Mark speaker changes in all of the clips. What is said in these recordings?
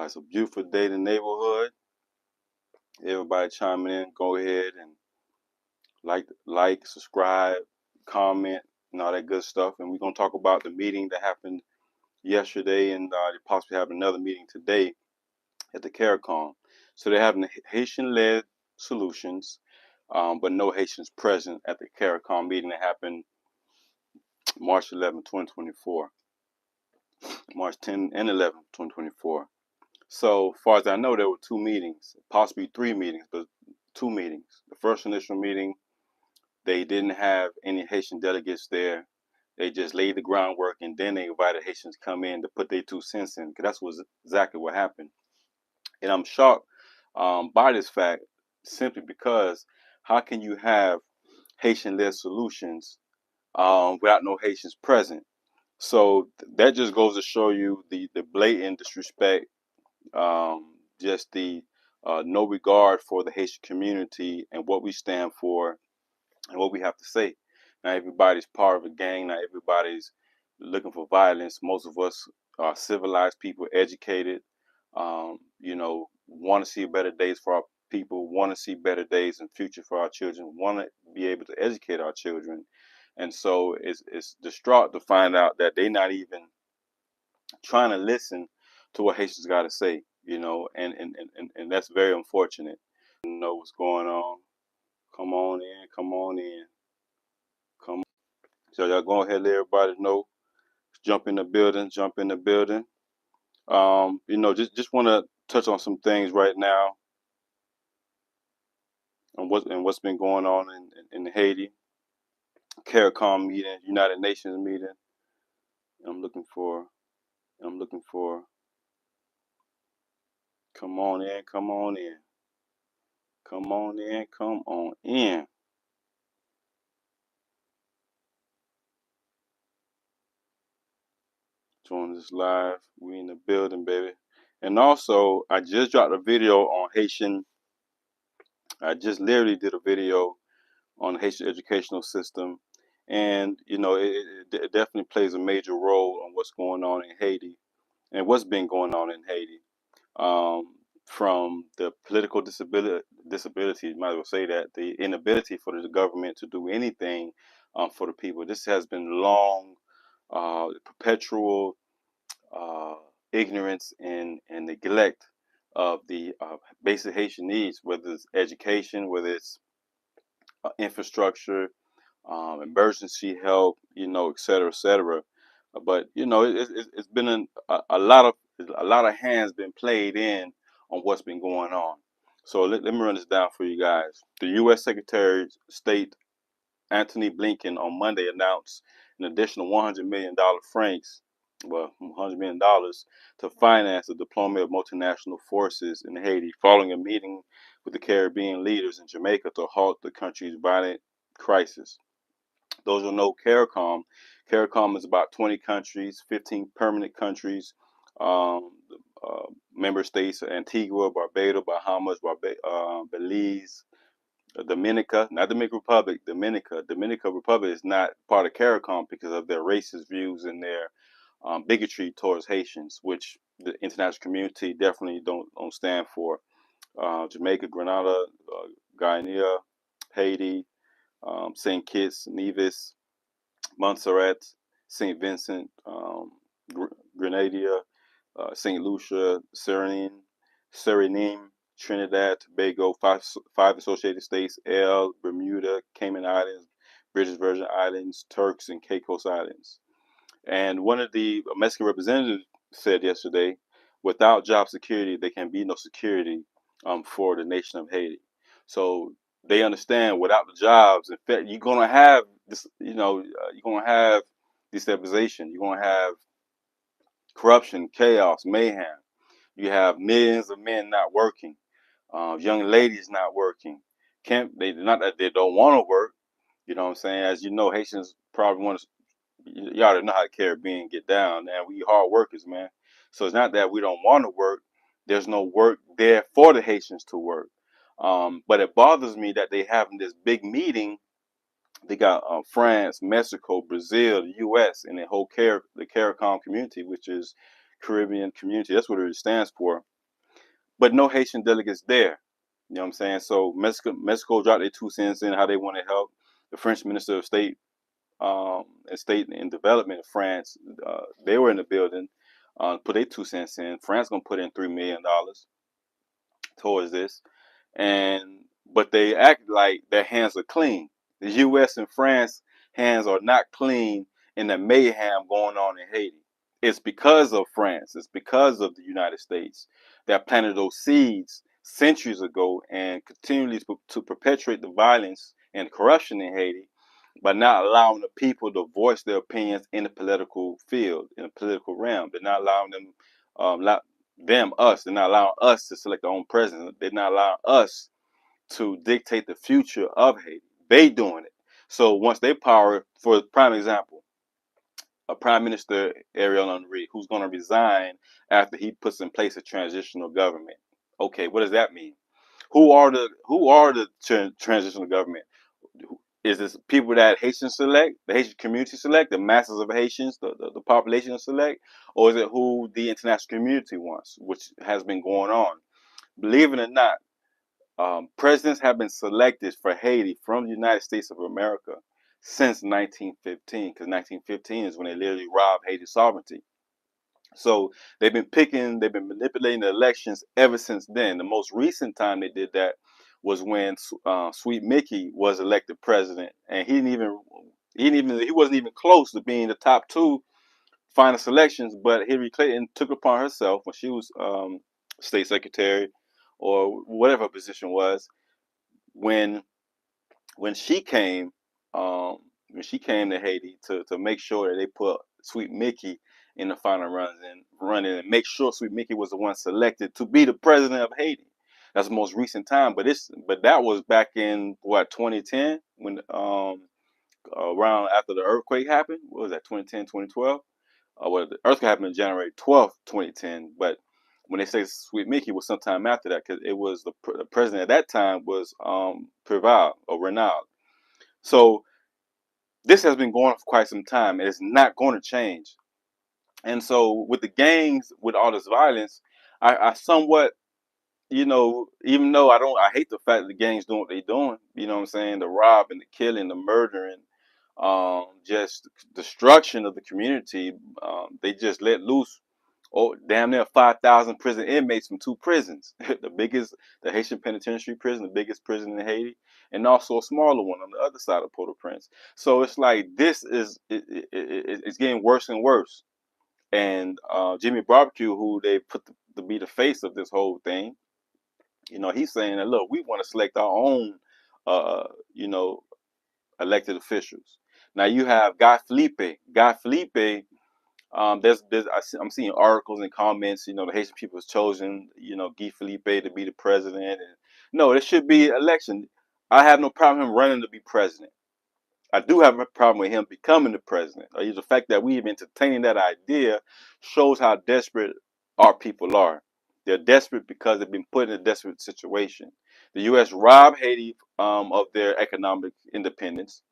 Speaker 1: It's a beautiful day in the neighborhood. Everybody chiming in. Go ahead and subscribe, comment, and all that good stuff. And we're gonna talk about the meeting that happened yesterday, and they possibly have another meeting today at the Caricom. So they're having Haitian-led solutions, but no Haitians present at the Caricom meeting that happened March 11, 2024. March 10 and 11, 2024. So, far as I know, there were two meetings, possibly three meetings, but two meetings. The first initial meeting, they didn't have any Haitian delegates there. They just laid the groundwork, and then they invited Haitians to come in to put their 2 cents in, because that's exactly what happened. And I'm shocked by this fact, simply because how can you have Haitian-led solutions without no Haitians present? So that just goes to show you the blatant disrespect, just the no regard for the Haitian community and what we stand for and what we have to say. Not everybody's part of a gang. Not everybody's looking for violence. Most of us are civilized people, educated. Want to see better days for our people. Want to see better days in future for our children. Want to be able to educate our children. And so it's distraught to find out that they're not even trying to listen to what Haitians got to say, and that's very unfortunate. You know what's going on. Come on in, come on in, come on. So y'all go ahead, let everybody know. Jump in the building, jump in the building. Just want to touch on some things right now and what's been going on in Haiti. Caricom meeting, United Nations meeting. I'm looking for. Come on in, come on in, come on in, come on in. Join this live. We in the building, baby. And also, I just dropped a video on Haitian. I just literally did a video on the Haitian educational system, and it definitely plays a major role on what's going on in Haiti and what's been going on in Haiti. From the political disability, might as well say that, the inability for the government to do anything for the people. This has been long, perpetual uh, ignorance and neglect of the basic Haitian needs, whether it's education, whether it's infrastructure, emergency help, et cetera, et cetera. But it's been a lot of hands been played in on what's been going on. So let me run this down for you guys. The U.S. Secretary of State Antony Blinken on Monday announced an additional $100 million francs, well, $100 million to finance the deployment of multinational forces in Haiti, following a meeting with the Caribbean leaders in Jamaica to halt the country's violent crisis. Those who know Caricom, Caricom is about 20 countries, 15 permanent countries, um, member states: Antigua, Barbados, Bahamas, Belize, Dominica, not Dominican Republic, Dominica. Dominica Republic is not part of CARICOM because of their racist views and their bigotry towards Haitians, which the international community definitely don't stand for. Jamaica, Grenada, Guyana, Haiti, St. Kitts, Nevis, Montserrat, St. Vincent, Grenada, St. Lucia, Suriname, Trinidad, Tobago, five associated states: Bermuda, Cayman Islands, British Virgin Islands, Turks, and Caicos Islands. And one of the Mexican representatives said yesterday, without job security, there can be no security for the nation of Haiti. So they understand without the jobs, in fact, you're gonna have this. You're gonna have destabilization. You're gonna have corruption, chaos, mayhem. You have millions of men not working, young ladies not working. Can't they? Not that they don't want to work. You know what I'm saying? As you know, Haitians probably want to. You already know how the Caribbean get down, man. We hard workers, man. So it's not that we don't want to work. There's no work there for the Haitians to work. But it bothers me that they having this big meeting. They got France, Mexico, Brazil, the U.S., and the whole the CARICOM community, which is Caribbean community. That's what it stands for. But no Haitian delegates there. You know what I'm saying? So Mexico dropped their 2 cents in how they want to help. The French Minister of State and State and Development of France, they were in the building, put their 2 cents in. France gonna put in $3 million towards this, and but they act like their hands are clean. The U.S. and France hands are not clean in the mayhem going on in Haiti. It's because of France. It's because of the United States that planted those seeds centuries ago and continually to perpetuate the violence and corruption in Haiti by not allowing the people to voice their opinions in the political field, in the political realm. They're not allowing them, us. They're not allowing us to select our own president. They're not allowing us to dictate the future of Haiti. They doing it. So once they power, for prime example, a Prime Minister Ariel Henry, who's going to resign after he puts in place a transitional government. Okay, what does that mean? Who are the transitional government? Is this people that Haitians select, the Haitian community select, the masses of Haitians, the population select, or is it who the international community wants, which has been going on? Believe it or not, presidents have been selected for Haiti from the United States of America since 1915, because 1915 is when they literally robbed Haiti's sovereignty. So they've been manipulating the elections ever since then. The most recent time they did that was when Sweet Mickey was elected president, and he wasn't even close to being the top two final selections. But Hillary Clinton took it upon herself when she was state secretary or whatever her position was when when she came um, when she came to Haiti to make sure that they put Sweet Mickey in the final running and make sure Sweet Mickey was the one selected to be the president of Haiti. That's the most recent time, but that was back in what 2010 when around after the earthquake happened. What was that 2010 2012? Well, the earthquake happened on January 12th, 2010, but when they say Sweet Mickey was sometime after that because it was the president at that time was Preval or Renald. So this has been going on for quite some time, and it's not going to change. And so with the gangs, with all this violence, I somewhat, even though I hate the fact that the gangs doing what they're doing. You know what I'm saying? The robbing, the killing, the murdering, just destruction of the community. They just let loose. Oh, damn near 5,000 prison inmates from two prisons. The Haitian penitentiary prison, the biggest prison in Haiti, and also a smaller one on the other side of Port-au-Prince. So it's like it's getting worse and worse. And Jimmy Barbecue, who they put to be the face of this whole thing, he's saying that look, we want to select our own, uh, you know, elected officials. Now you have Guy Felipe. Guy Felipe, I'm seeing articles and comments. The Haitian people has chosen, Guy Felipe to be the president, and no, it should be election. I have no problem him running to be president. I do have a problem with him becoming the president. The fact that we even entertaining that idea shows how desperate our people are. They're desperate because they've been put in a desperate situation. The U.S. robbed Haiti of their economic independence.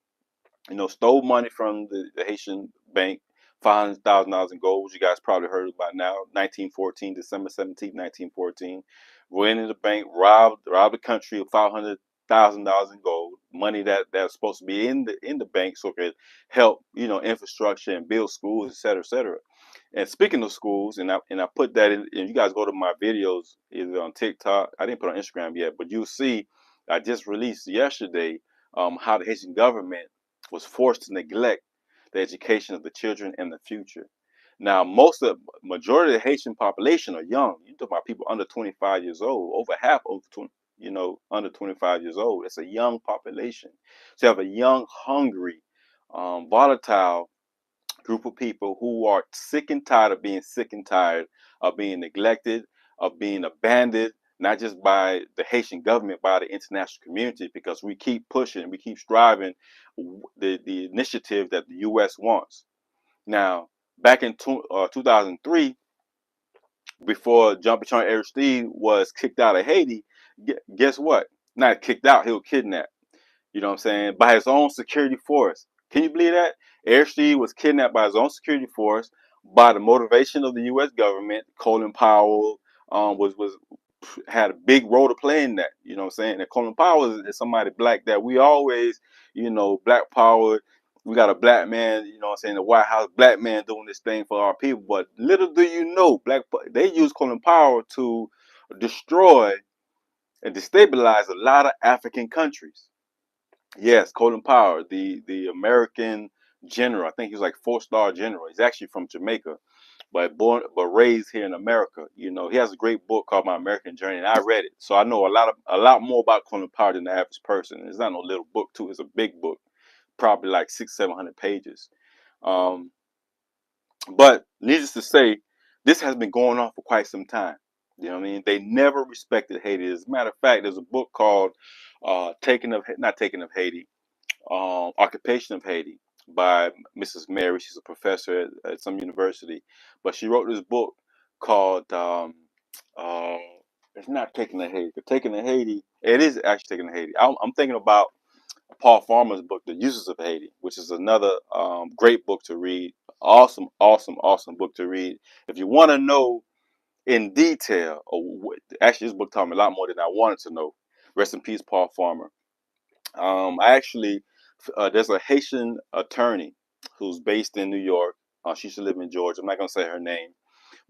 Speaker 1: Stole money from the Haitian bank, $500,000 in gold, which you guys probably heard about now. 1914, December 17th, 1914. Went into the bank, robbed the country of $500,000 in gold, money that's supposed to be in the bank so it could help, infrastructure and build schools, et cetera, et cetera. And speaking of schools, and I put that in, and you guys go to my videos either on TikTok. I didn't put it on Instagram yet, but you'll see I just released yesterday how the Haitian government was forced to neglect the education of the children and the future. Now, majority of the Haitian population are young. You talk about people under 25 years old. Over half over 20, under 25 years old. It's a young population. So you have a young, hungry, volatile group of people who are sick and tired of being sick and tired of being neglected, of being abandoned, not just by the Haitian government, by the international community, because we keep pushing, we keep striving the initiative that the U.S. wants. Now, back in 2003, before Jean-Bertrand Aristide was kicked out of Haiti, guess what? Not kicked out, he was kidnapped. You know what I'm saying? By his own security force. Can you believe that? Aristide was kidnapped by his own security force by the motivation of the U.S. government. Colin Powell was had a big role to play in that. You know what I'm saying? And Colin Powell is somebody black that we always, black power. We got a black man, you know what I'm saying, the White House, black man doing this thing for our people. But little do you know, they use Colin Powell to destroy and destabilize a lot of African countries. Yes, Colin Powell, the American general. I think he was like 4-star general. He's actually from Jamaica, but raised here in America. He has a great book called My American Journey, and I read it, so I know a lot more about Colin Powell than the average person. It's not no little book too; it's a big book, probably like 600-700 pages. Um, but needless to say, this has been going on for quite some time. You know what I mean? They never respected Haiti. As a matter of fact, there's a book called Not Taking of Haiti, Occupation of Haiti by Mrs. Mary. She's a professor at some university, but she wrote this book called uh, it's not Taking to Haiti. Taking to Haiti, it is actually Taking to Haiti. I'm thinking about Paul Farmer's book, The Uses of Haiti, which is another great book to read. Awesome, awesome, awesome book to read. If you want to know in detail, actually, this book taught me a lot more than I wanted to know. Rest in peace, Paul Farmer. I actually, there's a Haitian attorney who's based in New York. She used to live in Georgia. I'm not gonna say her name,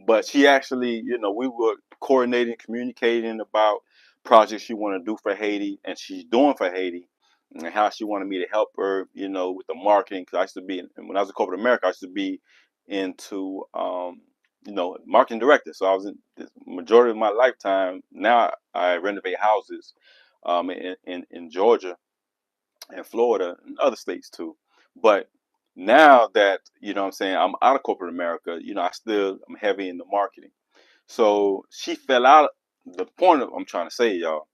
Speaker 1: but she actually, we were coordinating, communicating about projects she wanted to do for Haiti, and she's doing for Haiti, and how she wanted me to help her, with the marketing. Because I used to be, when I was in corporate America, I used to be into, marketing director. So I was in the majority of my lifetime. Now I renovate houses, in Georgia and Florida and other states too. But now that, what I'm saying, I'm out of corporate America, I'm heavy in the marketing. So she fell out. The point of I'm trying to say, y'all,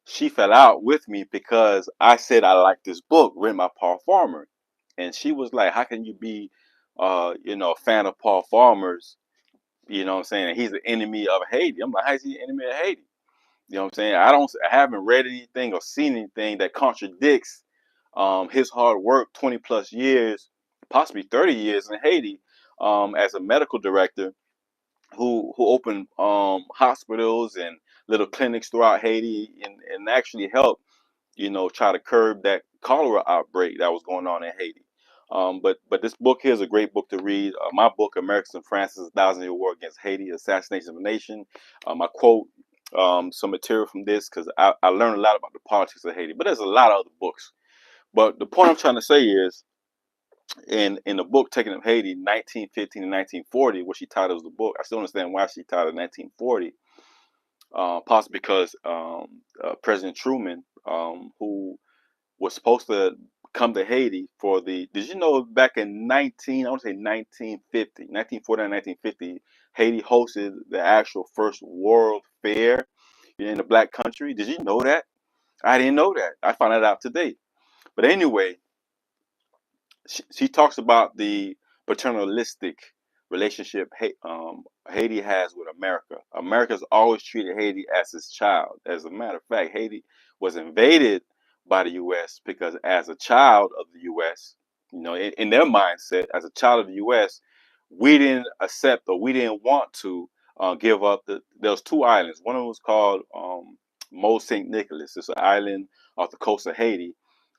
Speaker 1: she fell out with me because I said I like this book written by Paul Farmer. And she was like, how can you be a fan of Paul Farmer's, what I'm saying? He's the enemy of Haiti. I'm like, how's he the enemy of Haiti? You know what I'm saying? I haven't read anything or seen anything that contradicts his hard work, 20 plus years, possibly 30 years in Haiti, as a medical director who opened hospitals and little clinics throughout Haiti, and actually helped, try to curb that cholera outbreak that was going on in Haiti. But this book here is a great book to read. My book, Americans and France's Thousand-Year War Against Haiti, Assassination of a Nation. I quote some material from this because I learned a lot about the politics of Haiti. But there's a lot of other books. But the point I'm trying to say is, in the book Taking of Haiti, 1915 to 1940, what she titles the book, I still understand why she titled 1940. Possibly because President Truman, who was supposed to come to Haiti for did you know back in I want to say 1949, 1950, Haiti hosted the actual first World Fair in the black country? Did you know that? I didn't know that. I found that out today. But anyway, she talks about the paternalistic relationship Haiti has with America. America's always treated Haiti as its child. As a matter of fact, Haiti was invaded by the U.S. because as a child of the U.S., in their mindset, as a child of the U.S., we didn't accept or we didn't want to give up there was two islands. One of them was called Mont Saint Nicholas. It's an island off the coast of Haiti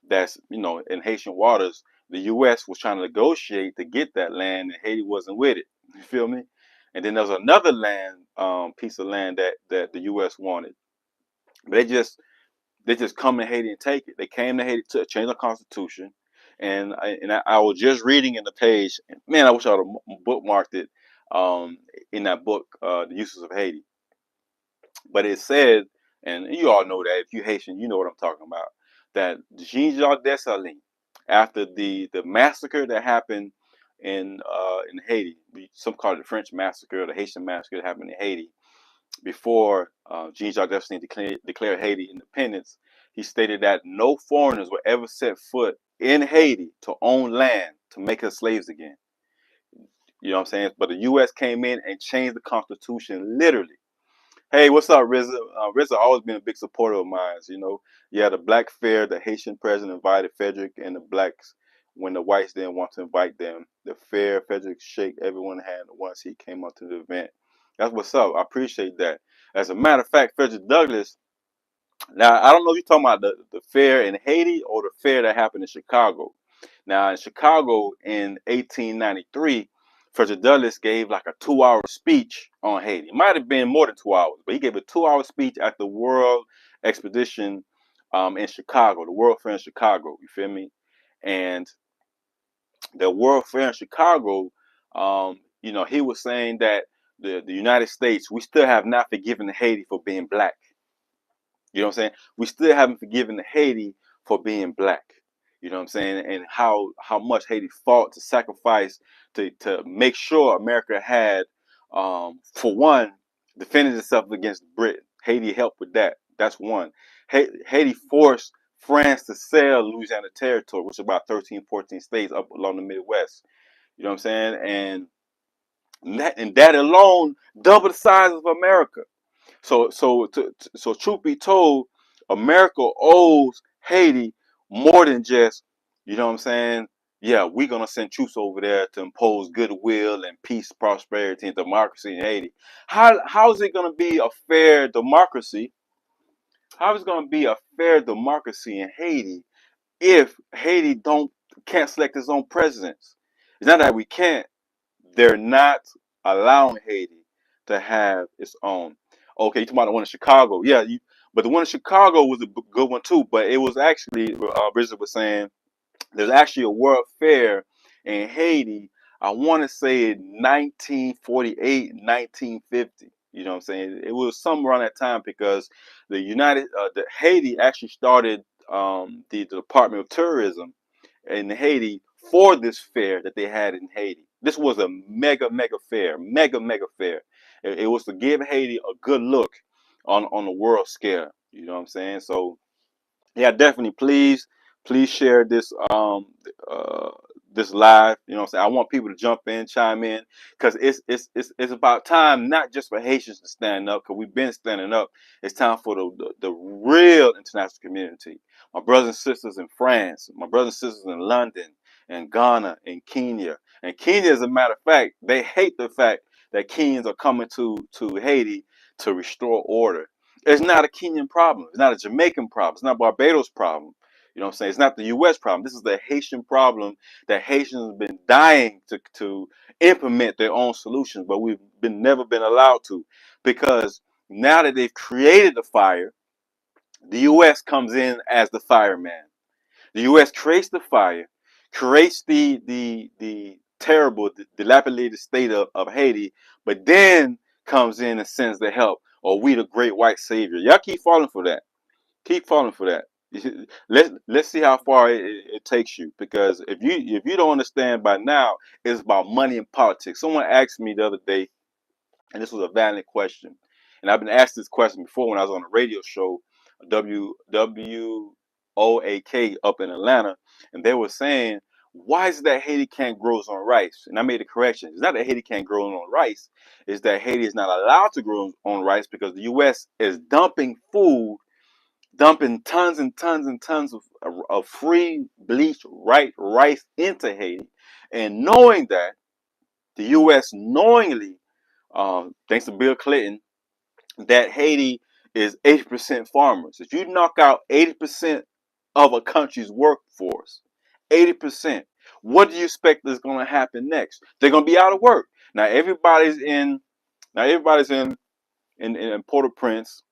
Speaker 1: that's, in Haitian waters. The U.S. was trying to negotiate to get that land, and Haiti wasn't with it. You feel me? And then there's another piece of land that the U.S. wanted, but they just come in Haiti and take it. They came to Haiti to change the constitution, and I was just reading in the page. Man, I wish I would have bookmarked it. In that book, The Uses of Haiti. But it said, and you all know that if you Haitian, you know what I'm talking about. That Jean-Jacques Dessalines, after the massacre that happened in Haiti, some call it the French massacre, or the Haitian massacre that happened in Haiti, before Jean-Jacques Dessalines declared Haiti independence, he stated that no foreigners will ever set foot in Haiti to own land to make us slaves again. You know what I'm saying? But the U.S. came in and changed the Constitution literally. Hey, what's up, RZA? RZA always been a big supporter of mine. Yeah, the Black Fair, the Haitian president invited Frederick and the blacks when the whites didn't want to invite them. The fair Frederick shake everyone had once he came up to the event. That's what's up. I appreciate that. As a matter of fact, Frederick Douglass. Now I don't know if you're talking about the fair in Haiti or the fair that happened in Chicago. Now in Chicago in 1893, Frederick Douglass gave like a 2 hour speech on Haiti. It might have been more than 2 hours, but he gave a 2 hour speech at the World Expedition in Chicago, the World Fair in Chicago. You feel me? And the World Fair in Chicago, he was saying that the United States, we still have not forgiven Haiti for being black. You know what I'm saying? We still haven't forgiven Haiti for being black. You know what I'm saying? And how much Haiti fought to sacrifice to make sure America had, for one, defended itself against Britain. Haiti helped with that. That's one. Haiti forced France to sell Louisiana Territory, which is about 13, 14 states up along the Midwest. You know what I'm saying? And that alone doubled the size of America. So truth be told, America owes Haiti more than just, you know what I'm saying? Yeah, we're gonna send troops over there to impose goodwill and peace, prosperity, and democracy in Haiti. How is it gonna be a fair democracy? How is it gonna be a fair democracy in Haiti if Haiti don't can't select its own presidents? It's not that we can't. They're not allowing Haiti to have its own. Okay, you talking about the one in Chicago? Yeah, but the one in Chicago was a good one too. But it was actually, Bridget was saying, there's actually a World Fair in Haiti. I want to say 1948, 1950. You know what I'm saying? It was somewhere around that time because the Haiti actually started the Department of Tourism in Haiti for this fair that they had in Haiti. This was a mega fair, mega fair. It was to give Haiti a good look on the world scale. You know what I'm saying? So yeah, definitely. Please share uh this live. You know what I'm saying? I want people to jump in, chime in, because it's about time, not just for Haitians to stand up, because we've been standing up. It's time for the real international community. My brothers and sisters in France, my brothers and sisters in London and Ghana and Kenya. And Kenya, as a matter of fact, they hate the fact that Kenyans are coming to Haiti to restore order. It's not a Kenyan problem. It's not a Jamaican problem. It's not a Barbados problem. You know what I'm saying? It's not the U.S. problem. This is the Haitian problem that Haitians have been dying to implement their own solutions, but we've never been allowed to, because now that they've created the fire, the U.S. comes in as the fireman. The U.S. creates the fire, creates the terrible, dilapidated state of Haiti, but then comes in and sends the help. Or we the great white savior. Y'all keep falling for that. Keep falling for that. Let's see how far it takes you. Because if you don't understand by now, it's about money and politics. Someone asked me the other day, and this was a valid question. And I've been asked this question before when I was on a radio show, WOAK up in Atlanta, and they were saying, why is it that Haiti can't grow its own rice? And I made a correction. It's not that Haiti can't grow its own rice. It's that Haiti is not allowed to grow its own rice because the U.S. is dumping food, dumping tons and tons and tons of free bleached rice into Haiti. And knowing that, the U.S. knowingly, thanks to Bill Clinton, that Haiti is 80% farmers. If you knock out 80% of a country's workforce, 80%, what do you expect is going to happen next? They're going to be out of work. Now everybody's in Port-au-Prince.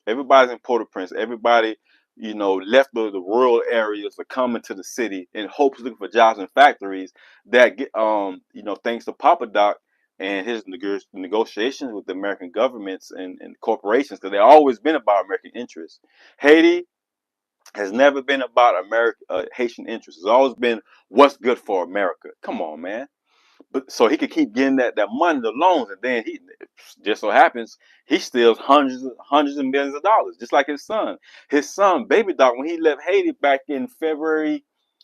Speaker 1: Everybody's in Port-au-Prince. Everybody, left the rural areas to come into the city in hopes looking for jobs in factories that get, thanks to Papa Doc and his negotiations with the American governments and corporations, because they've always been about American interests. Haiti has never been about Haitian interests. It's always been what's good for America. Come on, man. But so he could keep getting that money, the loans, and then he just so happens he steals hundreds of millions of dollars, just like his son. His son, Baby Doc, when he left Haiti back in February,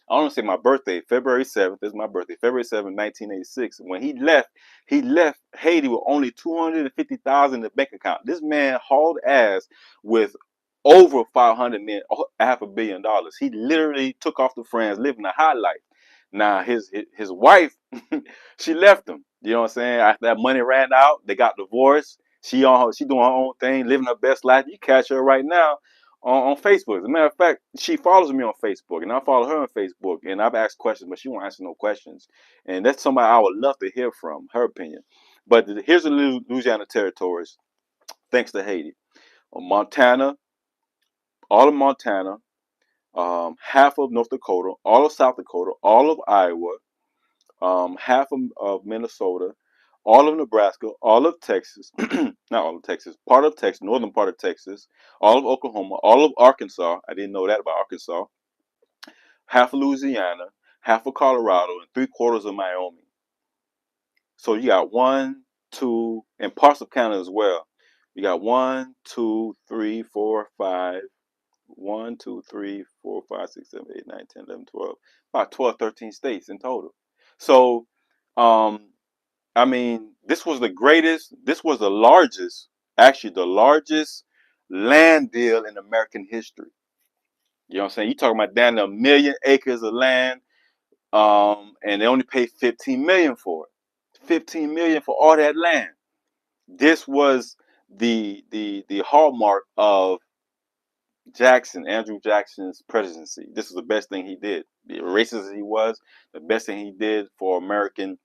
Speaker 1: I don't want to say my birthday, February 7th is my birthday, February 7th, 1986. When he left Haiti with only 250,000 in the bank account. This man hauled ass with over 500 million, half $1 billion. He literally took off to France, living a high life. Now his wife, she left him. You know what I'm saying? After that money ran out, they got divorced. She doing her own thing, living her best life. You catch her right now on Facebook. As a matter of fact, she follows me on Facebook, and I follow her on Facebook. And I've asked questions, but she won't answer no questions. And that's somebody I would love to hear from, her opinion. But here's the Louisiana territories, thanks to Haiti. Montana, all of Montana, half of North Dakota, all of South Dakota, all of Iowa, half of Minnesota, all of Nebraska, all of Texas, not all of Texas, part of Texas, northern part of Texas, all of Oklahoma, all of Arkansas. I didn't know that about Arkansas. Half of Louisiana, half of Colorado, and three-quarters of Wyoming. So you got one, two, and parts of Canada as well. You got 1, 2, 3, 4, 5. 1, 2, 3, 4, 5, 6, 7, 8, 9, 10, 11, 12. About 12, 13 states in total. So, I mean, this was the greatest, this was the largest, actually the largest land deal in American history. You know what I'm saying? You're talking about down to 1,000,000 acres of land, and they only paid 15 million for it. 15 million for all that land. This was the hallmark of Andrew Jackson's presidency. This is the best thing he did. Racist as he was, the best thing he did for American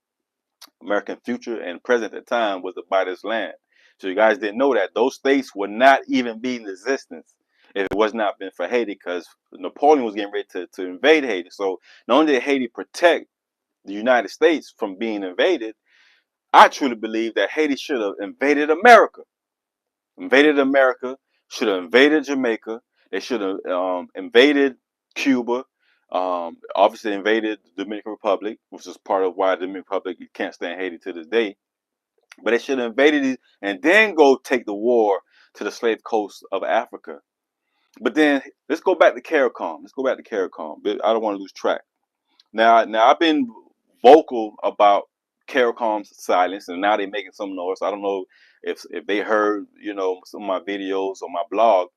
Speaker 1: future and present at the time was to buy this land. So you guys didn't know that those states would not even be in existence if it was not been for Haiti, because Napoleon was getting ready to invade Haiti. So not only did Haiti protect the United States from being invaded, I truly believe that Haiti should have invaded America. Should have invaded Jamaica. They should have invaded Cuba. Obviously invaded the Dominican Republic, which is part of why the Dominican Republic can't stand Haiti to this day. But they should have invaded it and then go take the war to the slave coast of Africa. But then let's go back to Caricom. I don't want to lose track. Now I've been vocal about Caricom's silence, and now they're making some noise. I don't know if they heard, some of my videos on my blog.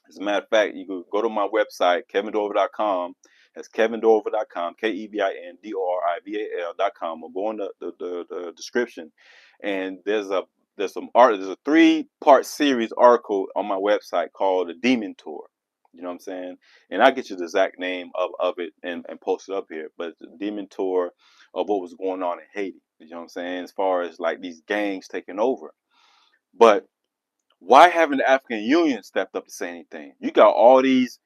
Speaker 1: As a matter of fact, you can go to my website, kevindorival.com. That's kevindorival.com, KEVINDORIVAL.com, or go in the description. And there's a 3-part series article on my website called The Demon Tour. You know what I'm saying? And I'll get you the exact name of it and post it up here. But the Demon Tour of what was going on in Haiti. You know what I'm saying? As far as like these gangs taking over. But why haven't the African Union stepped up to say anything? You got all these,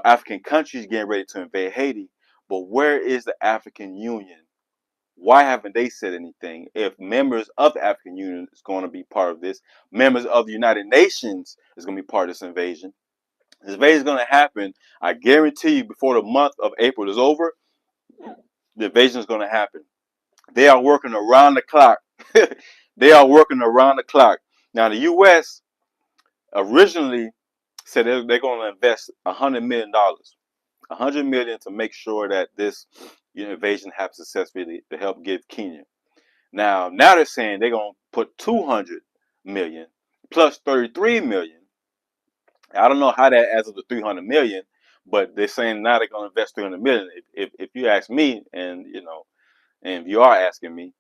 Speaker 1: African countries getting ready to invade Haiti, but where is the African Union? Why haven't they said anything? If members of the African Union is going to be part of this, members of the United Nations is going to be part of this invasion. This invasion is going to happen. I guarantee you, before the month of April is over, the invasion is going to happen. They are working around the clock. They are working around the clock. Now, the U.S. originally said they're going to invest $100 million, $100 million to make sure that this invasion happens successfully to help give Kenya. Now they're saying they're going to put 200 million plus 33 million. I don't know how that adds up to 300 million, but they're saying now they're going to invest 300 million. If you ask me, and and if you are asking me,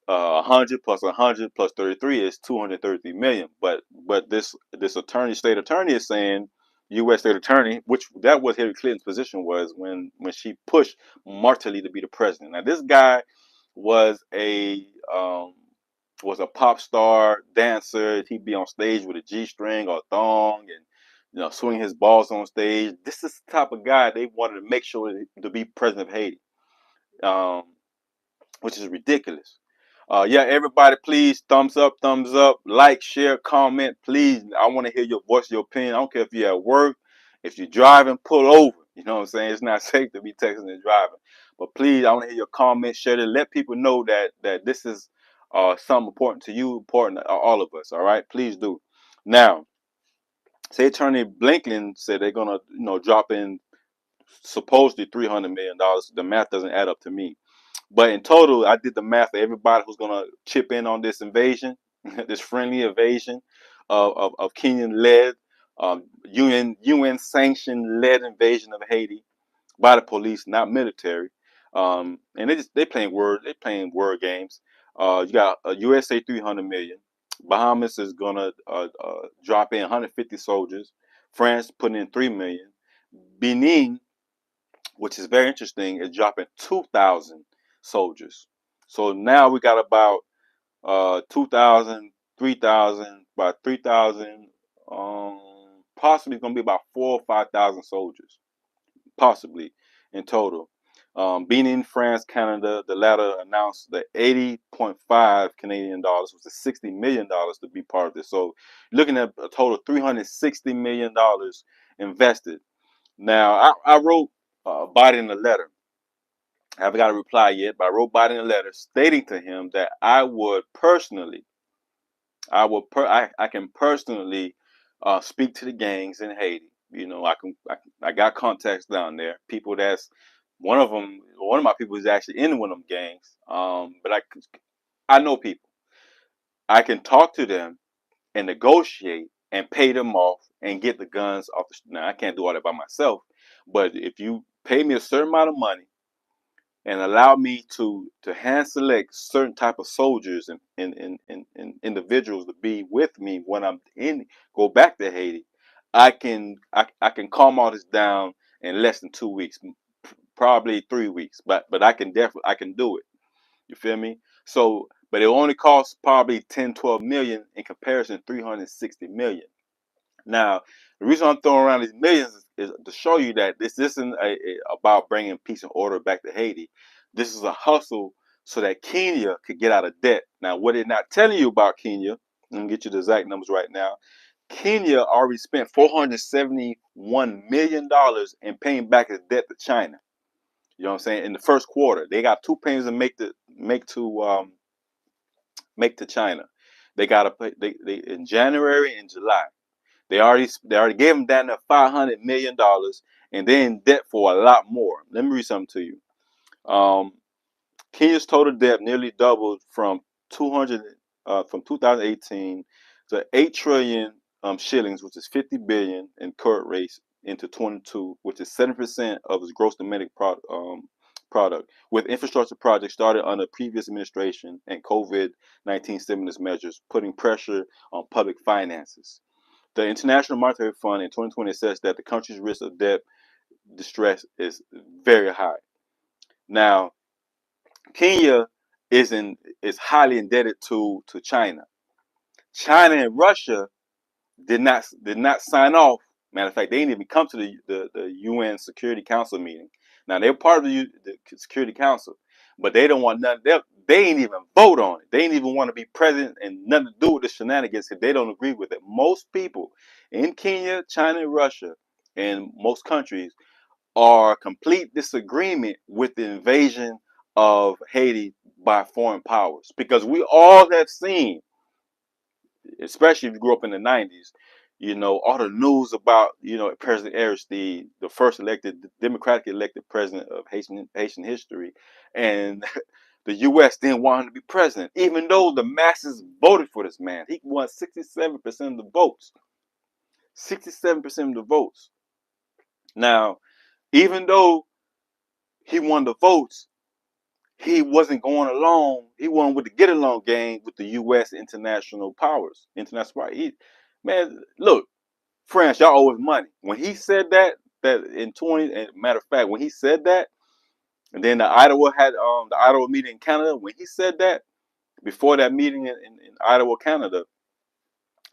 Speaker 1: 100 plus 100 plus 33 is 233 million. But this state attorney is saying, U.S. state attorney, which that was Hillary Clinton's position was when she pushed Martelly to be the president. Now this guy was a pop star dancer. He'd be on stage with a G-string or a thong and swing his balls on stage. This is the type of guy they wanted to make sure to be president of Haiti, which is ridiculous. Yeah, everybody, please thumbs up, like, share, comment, please. I want to hear your voice, your opinion. I don't care if you're at work, if you're driving, pull over. You know what I'm saying? It's not safe to be texting and driving. But please, I want to hear your comments, share it. Let people know that this is something important to you, important to all of us. All right, please do. Now, say Attorney Blinken said they're gonna, drop in supposedly $300 million. The math doesn't add up to me. But in total, I did the math for everybody who's going to chip in on this invasion, this friendly invasion of Kenyan-led, UN sanctioned-led invasion of Haiti. by the police, not military. And they playing word games. You got USA 300 million. Bahamas is gonna drop in 150 soldiers. France putting in 3 million. Benin, which is very interesting, is dropping 2,000 soldiers. So now we got about 2,000, 3,000, about 3,000. Possibly going to be about 4 or 5,000 soldiers, possibly in total. Benin, France, Canada, the latter announced the 80.5 Canadian dollars, which is $60 million to be part of this. So looking at a total of $360 million invested. Now I wrote Biden a letter. I haven't got a reply yet, but I wrote Biden a letter stating to him that I would personally, I can personally speak to the gangs in Haiti. You know, I got contacts down there. People that's one of my people is actually in one of them gangs. But I know people. I can talk to them and negotiate and pay them off and get the guns off the. Now I can't do all that by myself, but if you pay me a certain amount of money and allow me to hand select certain type of soldiers and individuals to be with me when I'm in go back to Haiti, I can calm all this down in less than 2 weeks, probably 3 weeks, but I can do it. You feel me? So, but it only costs probably 10, 12 million in comparison to 360 million. Now, the reason I'm throwing around these millions is to show you that this isn't about bringing peace and order back to Haiti. This is a hustle so that Kenya could get out of debt. Now, what they're not telling you about Kenya, let me get you the exact numbers right now. Kenya already spent $471 million in paying back its debt to China. You know what I'm saying? In the first quarter, they got two payments to make to China. They got to pay they in January and July. They already gave them down to $500 million, and they're in debt for a lot more. Let me read something to you. Um, Kenya's total debt nearly doubled from 2018 to 8 trillion shillings, which is 50 billion in current rates, into 22, which is 7% of its gross domestic product. With infrastructure projects started under previous administration and COVID-19 stimulus measures, putting pressure on public finances. The International Monetary Fund in 2020 says that the country's risk of debt distress is very high. Now, Kenya is highly indebted to China. China and Russia did not sign off. Matter of fact, they didn't even come to the UN Security Council meeting. Now they're part of the Security Council, but they don't want nothing. They ain't even vote on it. They ain't even want to be present and nothing to do with the shenanigans because they don't agree with it. Most people in Kenya, China, and Russia, and most countries are complete disagreement with the invasion of Haiti by foreign powers because we all have seen, especially if you grew up in the 90s, you know, all the news about, you know, President Aristide, the first democratically elected president of Haitian history. And the U.S. didn't want him to be president, even though the masses voted for this man. He won 67% of the votes. 67% of the votes. Now, even though he won the votes, he wasn't going along. He wasn't with the get along game with the U.S. international powers. Man, look, France, y'all owe us money. When he said that in 20, and matter of fact, when he said that, and then the Ottawa meeting in Canada, when he said that, before that meeting in Ottawa, Canada,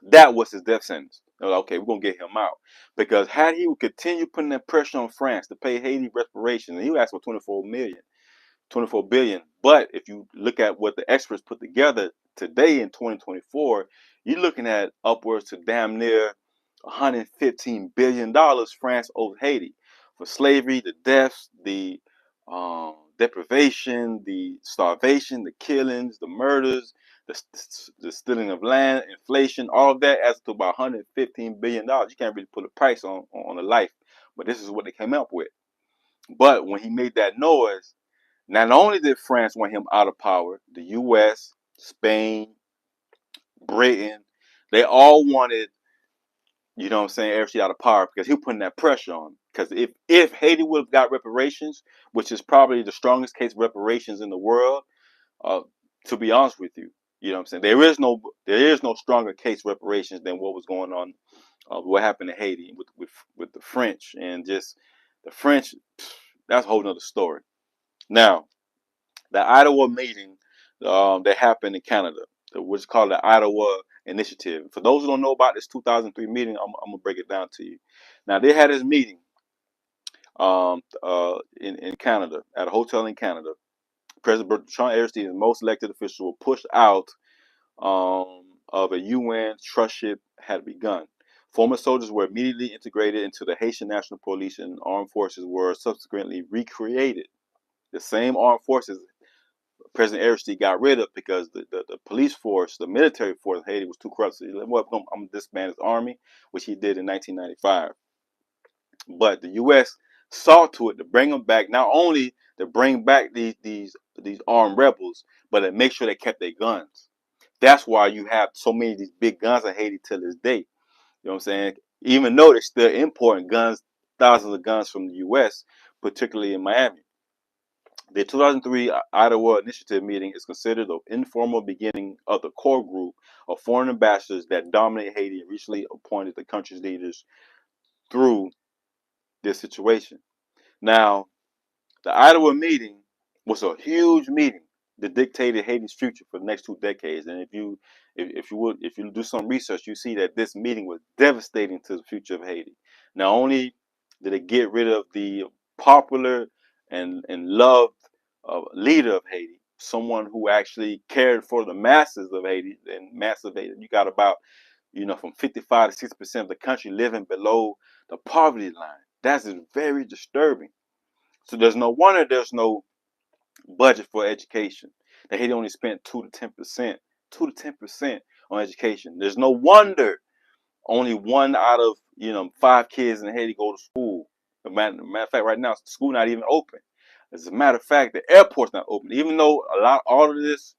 Speaker 1: that was his death sentence. Okay, we're gonna get him out. Because had he would continue putting that pressure on France to pay Haiti reparations, and he asked for 24 billion. But if you look at what the experts put together today in 2024, you're looking at upwards to damn near $115 billion France owes Haiti for slavery, the deaths, the deprivation, the starvation, the killings, the murders, the stealing of land, inflation, all of that adds to about $115 billion. You can't really put a price on a life, but this is what they came up with. But when he made that noise, not only did France want him out of power, the U.S., Spain, Britain, they all wanted, you know what I'm saying, Aristide out of power because he was putting that pressure on him. Because if Haiti would have got reparations, which is probably the strongest case of reparations in the world, uh, to be honest with you, you know what I'm saying, there is no stronger case of reparations than what was going on, what happened in Haiti with the French, and just the French. That's a whole nother story. Now, the Ottawa meeting that happened in Canada, which is called the Ottawa Initiative. For those who don't know about this 2003 meeting, I'm gonna break it down to you. Now, they had this meeting in Canada, at a hotel in Canada. President Bertrand Aristide and most elected officials were pushed out of a UN trustship had begun. Former soldiers were immediately integrated into the Haitian National Police, and armed forces were subsequently recreated. The same armed forces President Aristide got rid of because the police force, the military force of Haiti was too corrupt. So he said, well, I'm gonna disband his army, which he did in 1995. But the U.S. saw to it to bring them back, not only to bring back these armed rebels, but to make sure they kept their guns. That's why you have so many of these big guns in Haiti till this day. You know what I'm saying? Even though they're still importing guns, thousands of guns from the U.S., particularly in Miami. The 2003 Ottawa Initiative meeting is considered the informal beginning of the core group of foreign ambassadors that dominate Haiti and recently appointed the country's leaders through this situation. Now, the Ottawa meeting was a huge meeting that dictated Haiti's future for the next 2 decades. And if you do some research, you see that this meeting was devastating to the future of Haiti. Not only did it get rid of the popular and loved leader of Haiti, someone who actually cared for the masses of Haiti and massive Haiti. You got about, from 55 to 60% of the country living below the poverty line. That's very disturbing. So there's no wonder there's no budget for education. That Haiti only spent 2 to 10%, 2 to 10% on education. There's no wonder only one out of 5 kids in Haiti go to school. Matter of fact, right now school not even open. As a matter of fact, the airport's not open. Even though all of this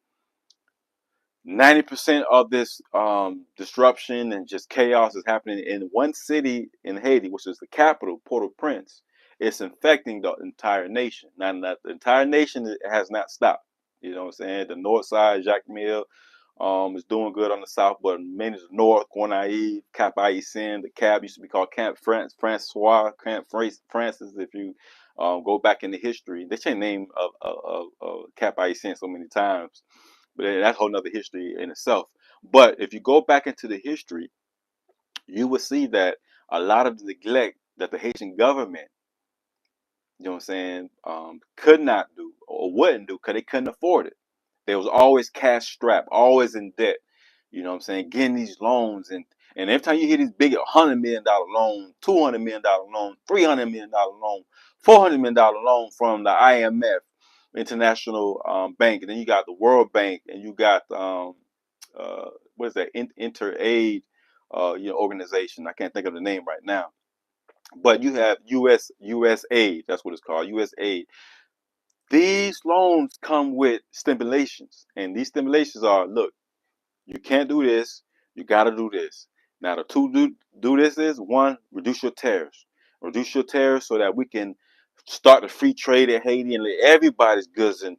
Speaker 1: 90% of this disruption and just chaos is happening in one city in Haiti, which is the capital, Port-au-Prince. It's infecting the entire nation. Now, the entire nation has not stopped. You know what I'm saying? The north side, Jacques Mill, is doing good on the south, but many of the north, Gonaïve, Cap Haitien, the Cab used to be called Camp Francois, Camp Francis. If you go back into history, they changed the name of Cap Haitien so many times. But that's a whole nother history in itself. But if you go back into the history, you will see that a lot of the neglect that the Haitian government, could not do or wouldn't do because they couldn't afford it. They was always cash strapped, always in debt. Getting these loans, and every time you hear these big $100 million loan, $200 million loan, $300 million loan, $400 million loan from the IMF, International Bank, and then you got the World Bank, and you got what is that, Interaid, organization. I can't think of the name right now, but you have USAID. That's what it's called, USAID. These loans come with stimulations, and these stimulations are, look, you can't do this, you got to do this. Now, the two do this is, one, reduce your tariffs. Reduce your tariffs so that we can start the free trade in Haiti and let everybody's goods and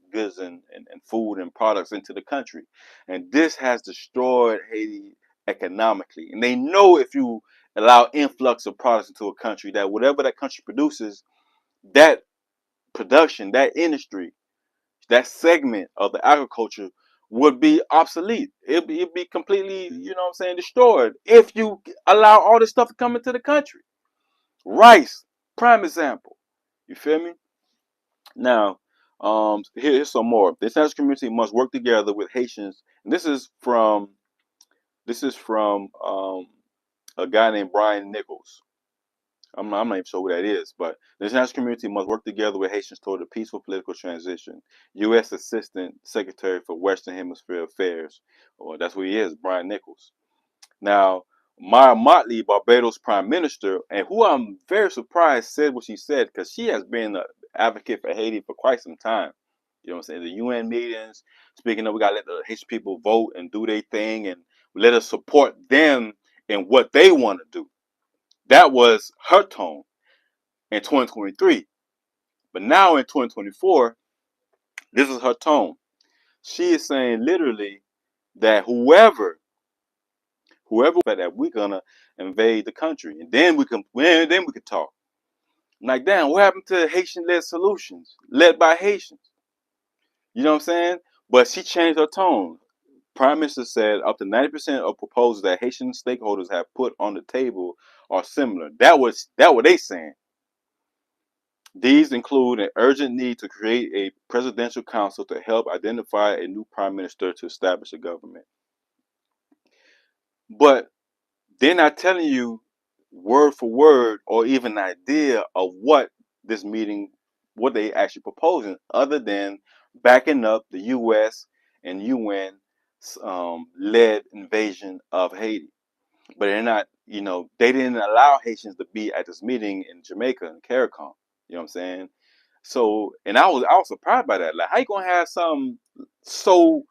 Speaker 1: food and products into the country. And this has destroyed Haiti economically. And they know if you allow influx of products into a country, that whatever that country produces, that production, that industry, that segment of the agriculture would be obsolete. It'd be completely, destroyed if you allow all this stuff to come into the country. Rice, prime example. You feel me? Now, here's some more. The international community must work together with Haitians, and this is from a guy named Brian Nichols. I'm not even sure who that is, but the international community must work together with Haitians toward a peaceful political transition. U.S. Assistant Secretary for Western Hemisphere Affairs, or that's who he is, Brian Nichols. Now, Maya Motley, Barbados Prime Minister, and who I'm very surprised said what she said, because she has been an advocate for Haiti for quite some time. You know what I'm saying? The UN meetings, speaking of, we got to let the Haitian people vote and do their thing, and let us support them in what they want to do. That was her tone. in 2023. But now in 2024, this is her tone. She is saying literally that whoever that we're gonna invade the country, and then we can talk. Like, damn, what happened to Haitian-led solutions, led by Haitians? You know what I'm saying? But she changed her tone. Prime Minister said up to 90% of proposals that Haitian stakeholders have put on the table are similar. That what they saying. These include an urgent need to create a presidential council to help identify a new prime minister to establish a government. But they're not telling you word for word or even an idea of what this meeting, what they actually proposing, other than backing up the U.S. and UN led invasion of Haiti. But they're not, they didn't allow Haitians to be at this meeting in Jamaica and Caricom. You know what I'm saying? So, and I was surprised by that. Like, how you gonna have so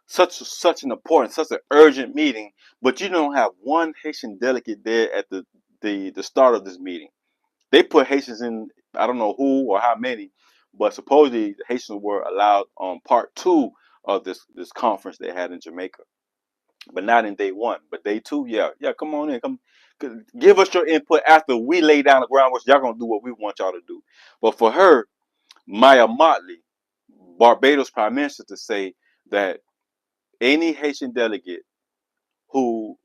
Speaker 1: such an important, such an urgent meeting, but you don't have one Haitian delegate there at the start of this meeting? They put Haitians in, I don't know who or how many, but supposedly the Haitians were allowed on part two of this conference they had in Jamaica, but not in day one. But day two, yeah, come on in, give us your input after we lay down the groundwork. Y'all gonna do what we want y'all to do. But for her, Maya Motley, Barbados Prime Minister, to say that any Haitian delegate who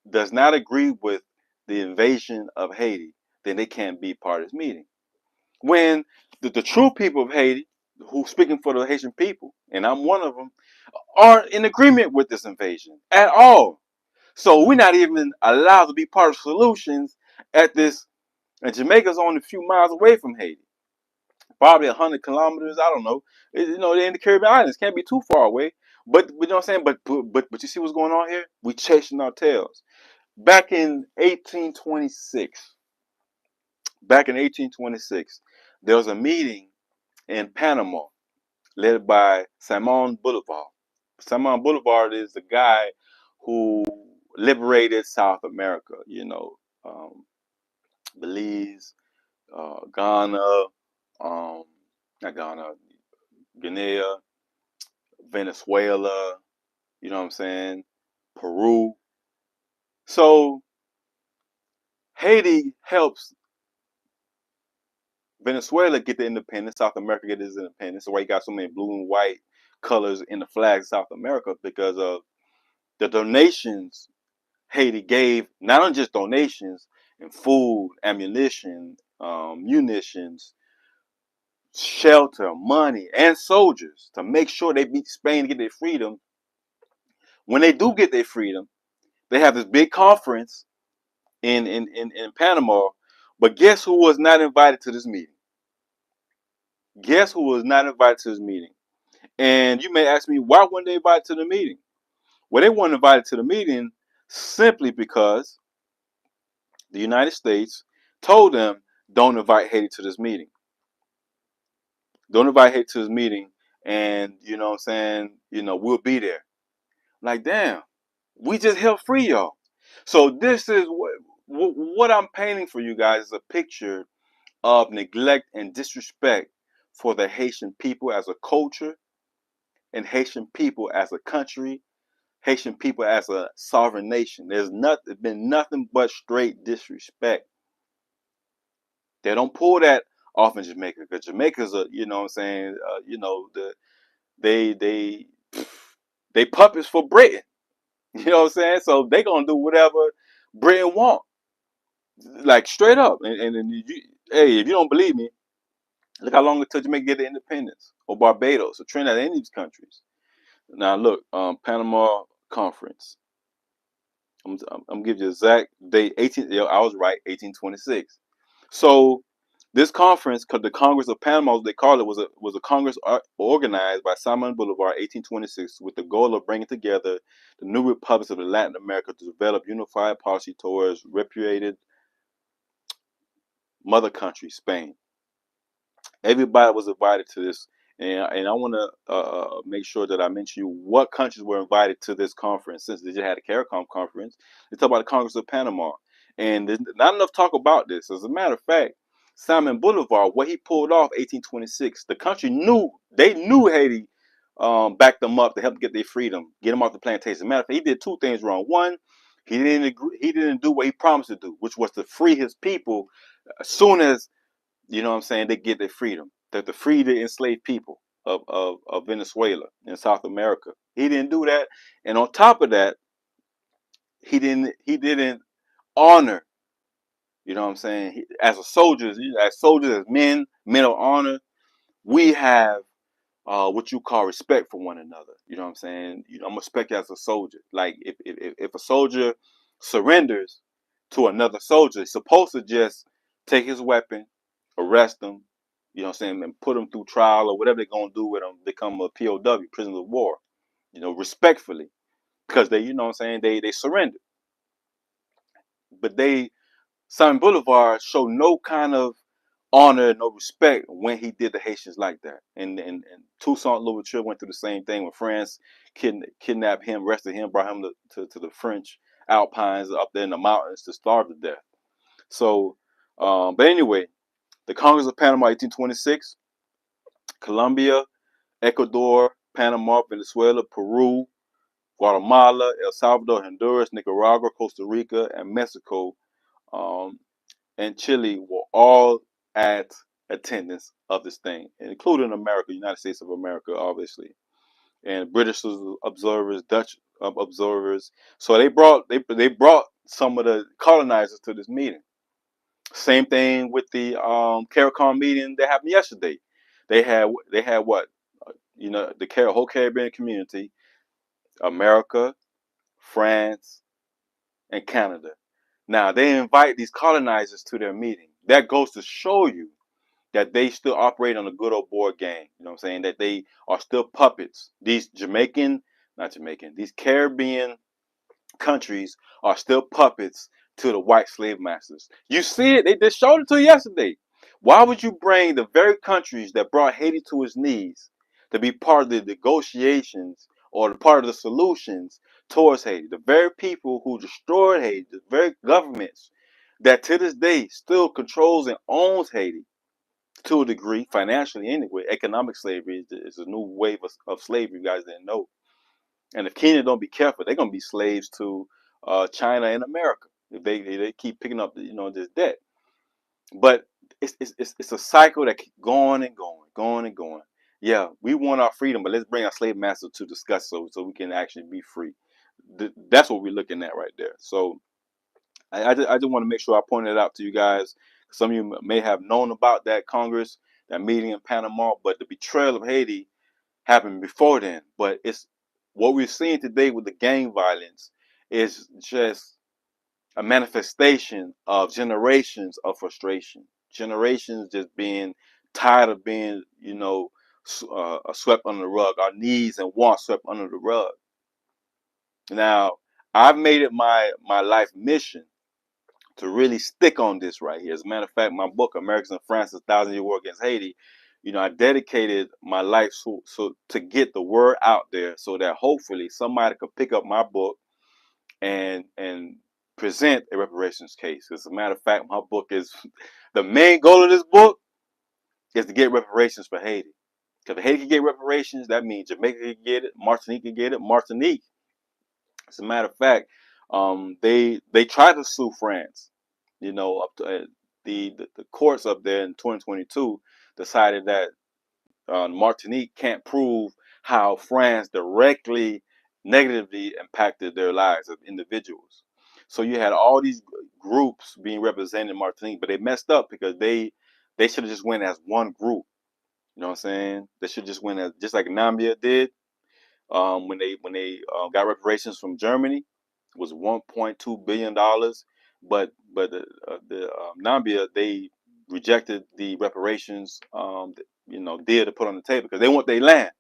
Speaker 1: does not agree with the invasion of Haiti, then they can't be part of this meeting. When the true people of Haiti, who speaking for the Haitian people, and I'm one of them, aren't in agreement with this invasion at all. So we're not even allowed to be part of solutions at this. And Jamaica's only a few miles away from Haiti, probably 100 kilometers. I don't know. They're in the Caribbean Islands. Can't be too far away. But you know what I'm saying. But you see what's going on here? We chasing our tails. Back in 1826. Back in 1826, there was a meeting in Panama led by Simon Bolivar. Simon Bolivar is the guy who liberated South America. Belize, Ghana, not Ghana, Guinea, Venezuela, you know what I'm saying, Peru. So Haiti helps Venezuela get the independence, South America get its independence. So why you got so many blue and white colors in the flags of South America? Because of the donations Haiti gave, not only just donations in food, ammunition, munitions, shelter, money, and soldiers to make sure they beat Spain to get their freedom. When they do get their freedom, they have this big conference in Panama. But guess who was not invited to this meeting? Guess who was not invited to this meeting? And you may ask me, why weren't they invited to the meeting? Well, they weren't invited to the meeting simply because the United States told them, don't invite Haiti to this meeting. Don't invite Haiti to this meeting. And you know what I'm saying? We'll be there. Like, damn, we just helped free y'all. So this is what I'm painting for you guys is a picture of neglect and disrespect for the Haitian people as a culture, and Haitian people as a country, Haitian people as a sovereign nation. There's been nothing but straight disrespect. They don't pull that off in Jamaica, because Jamaica's a, you know what I'm saying, they they they puppets for Britain. You know what I'm saying? So they gonna do whatever Britain want, like straight up. And hey, if you don't believe me, look how long it took Jamaica to get the independence, or Barbados, or Trinidad, any of these countries. Now look, Panama Conference. I'm giving you the exact date. I was right. 1826. So this conference, called the Congress of Panama, as they call it, was a congress organized by Simon Bolivar, 1826, with the goal of bringing together the new republics of Latin America to develop unified policy towards repudiated mother country, Spain. Everybody was invited to this, and I want to make sure that I mention you what countries were invited to this conference, since they just had a Caricom conference. They talk about the Congress of Panama, And there's not enough talk about this. As a matter of fact, Simon Bolivar, what he pulled off 1826, the country knew Haiti backed them up to help get their freedom, get them off the plantation. As a matter of fact, he did two things wrong. One, he didn't do what he promised to do, which was to free his people as soon as, you know what I'm saying, they get their freedom. That to free the enslaved people of Venezuela and South America. He didn't do that. And on top of that, he didn't honor, you know what I'm saying? As a soldiers, as men of honor, we have what you call respect for one another. You know what I'm saying? You know, I'm respect you as a soldier. Like if a soldier surrenders to another soldier, he's supposed to just take his weapon, arrest him, you know what I'm saying, and put him through trial or whatever they're gonna do with him, become a POW, prisoner of war, you know, respectfully. Because they, you know what I'm saying, they surrendered. But Simon Bolivar showed no kind of honor, no respect when he did the Haitians like that. And Toussaint Louverture went through the same thing when France kidnapped him, arrested him, brought him to the French Alpines up there in the mountains to starve to death. So, but anyway, the Congress of Panama, 1826, Colombia, Ecuador, Panama, Venezuela, Peru, Guatemala, El Salvador, Honduras, Nicaragua, Costa Rica, and Mexico, um, and Chile were all at attendance of this thing, including America, United States of America, obviously, and British observers, Dutch observers. So they brought some of the colonizers to this meeting. Same thing with the Caricom meeting that happened yesterday. They had what, you know, the whole Caribbean community, America, France, and Canada. Now they invite these colonizers to their meeting. That goes to show you that they still operate on a good old board game. You know what I'm saying? That they are still puppets. These Caribbean countries are still puppets to the white slave masters. You see it, they just showed it to you yesterday. Why would you bring the very countries that brought Haiti to its knees to be part of the negotiations or the part of the solutions towards Haiti? The very people who destroyed Haiti, the very governments that to this day still controls and owns Haiti to a degree, financially anyway. Economic slavery is a new wave of slavery, you guys didn't know. And if Kenya don't be careful, they're gonna be slaves to China and America if they keep picking up this debt. But it's a cycle that keeps going and going, going and going. Yeah, we want our freedom, but let's bring our slave master to discuss so we can actually be free. That's what we're looking at right there. So I just want to make sure I pointed it out to you guys. Some of you may have known about that Congress, that meeting in Panama, but the betrayal of Haiti happened before then. But it's what we're seeing today with the gang violence is just a manifestation of generations of frustration, generations just being tired of being, swept under the rug, our needs and wants swept under the rug. Now, I've made it my life mission to really stick on this right here. As a matter of fact, my book, Americans in France, A Thousand Year War Against Haiti, I dedicated my life so to get the word out there so that hopefully somebody could pick up my book and present a reparations case. As a matter of fact, my book is the main goal of this book is to get reparations for Haiti. Because if Haiti can get reparations, that means Jamaica can get it, Martinique can get it. Martinique, as a matter of fact, they tried to sue France. Up to the courts up there in 2022 decided that Martinique can't prove how France directly negatively impacted their lives as individuals. So you had all these groups being represented in Martinique, but they messed up because they should have just went as one group. You know what I'm saying? They should just went as just like Namibia did when they got reparations from Germany. It was $1.2 billion, but the Nambia, they rejected the reparations deal to put on the table because they want their land.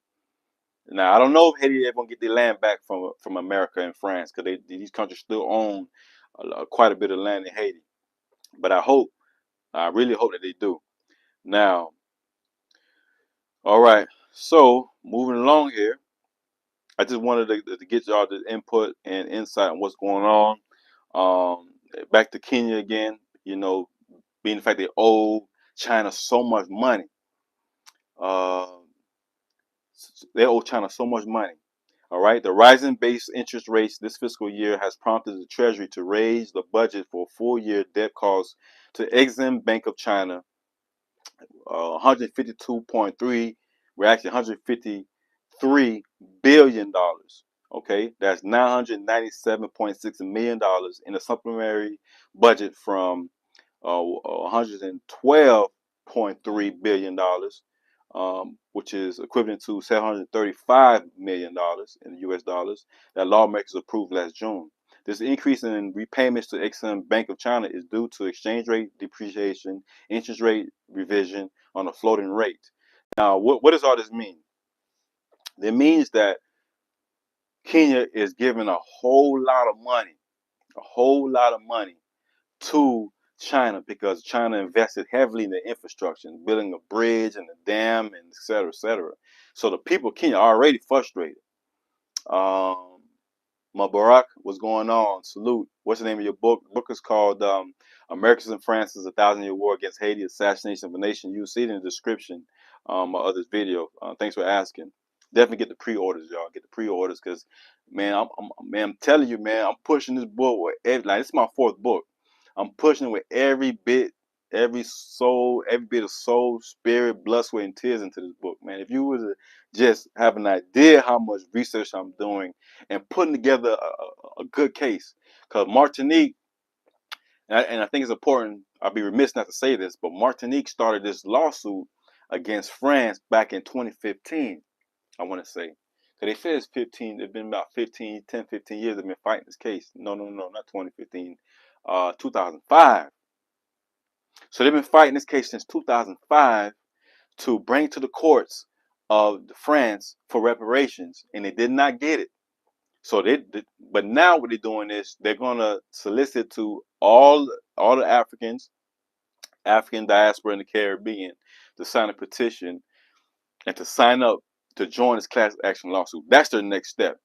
Speaker 1: Now I don't know if Haiti ever gonna get their land back from America and France because these countries still own quite a bit of land in Haiti. But I really hope that they do. Now, all right. So moving along here, I just wanted to get y'all the input and insight on what's going on. back to Kenya again. You know, being the fact they owe China so much money. Uh, they owe China so much money. All right. The rising base interest rates this fiscal year has prompted the Treasury to raise the budget for full year debt costs to Exim Bank of China 152.3. We're actually 153 billion dollars. Okay, that's 997.6 million dollars in a supplementary budget from 112.3 billion dollars, which is equivalent to 735 million dollars in U.S. dollars that lawmakers approved last June. This increase in repayments to Exim Bank of China is due to exchange rate depreciation, interest rate revision on a floating rate. Now, what does all this mean? It means that Kenya is giving a whole lot of money, a whole lot of money to China because China invested heavily in the infrastructure, and building a bridge and a dam, and et cetera, et cetera. So the people of Kenya are already frustrated. Mubarak, what's going on? Salute. What's the name of your book? The book is called Americans and France's A Thousand Year War Against Haiti, Assassination of a Nation. You'll see it in the description of this video. Thanks for asking. Definitely get the pre-orders, y'all. Get the pre-orders because, man, I'm telling you, man, I'm pushing this book with like this is my fourth book. I'm pushing it with every bit of soul, spirit, blood, sweat, and tears into this book, man. If you was to just have an idea how much research I'm doing and putting together a good case, because Martinique, and I think it's important, I'll be remiss not to say this, but Martinique started this lawsuit against France back in 2015, I want to say. Because they said it's 15, it's been about 10, 15 years they've been fighting this case. No, not 2015, 2005. So they've been fighting this case since 2005 to bring to the courts of France for reparations, and they did not get it. So but now what they're doing is they're gonna solicit to all the African diaspora in the Caribbean to sign a petition and to sign up to join this class action lawsuit. That's their next step.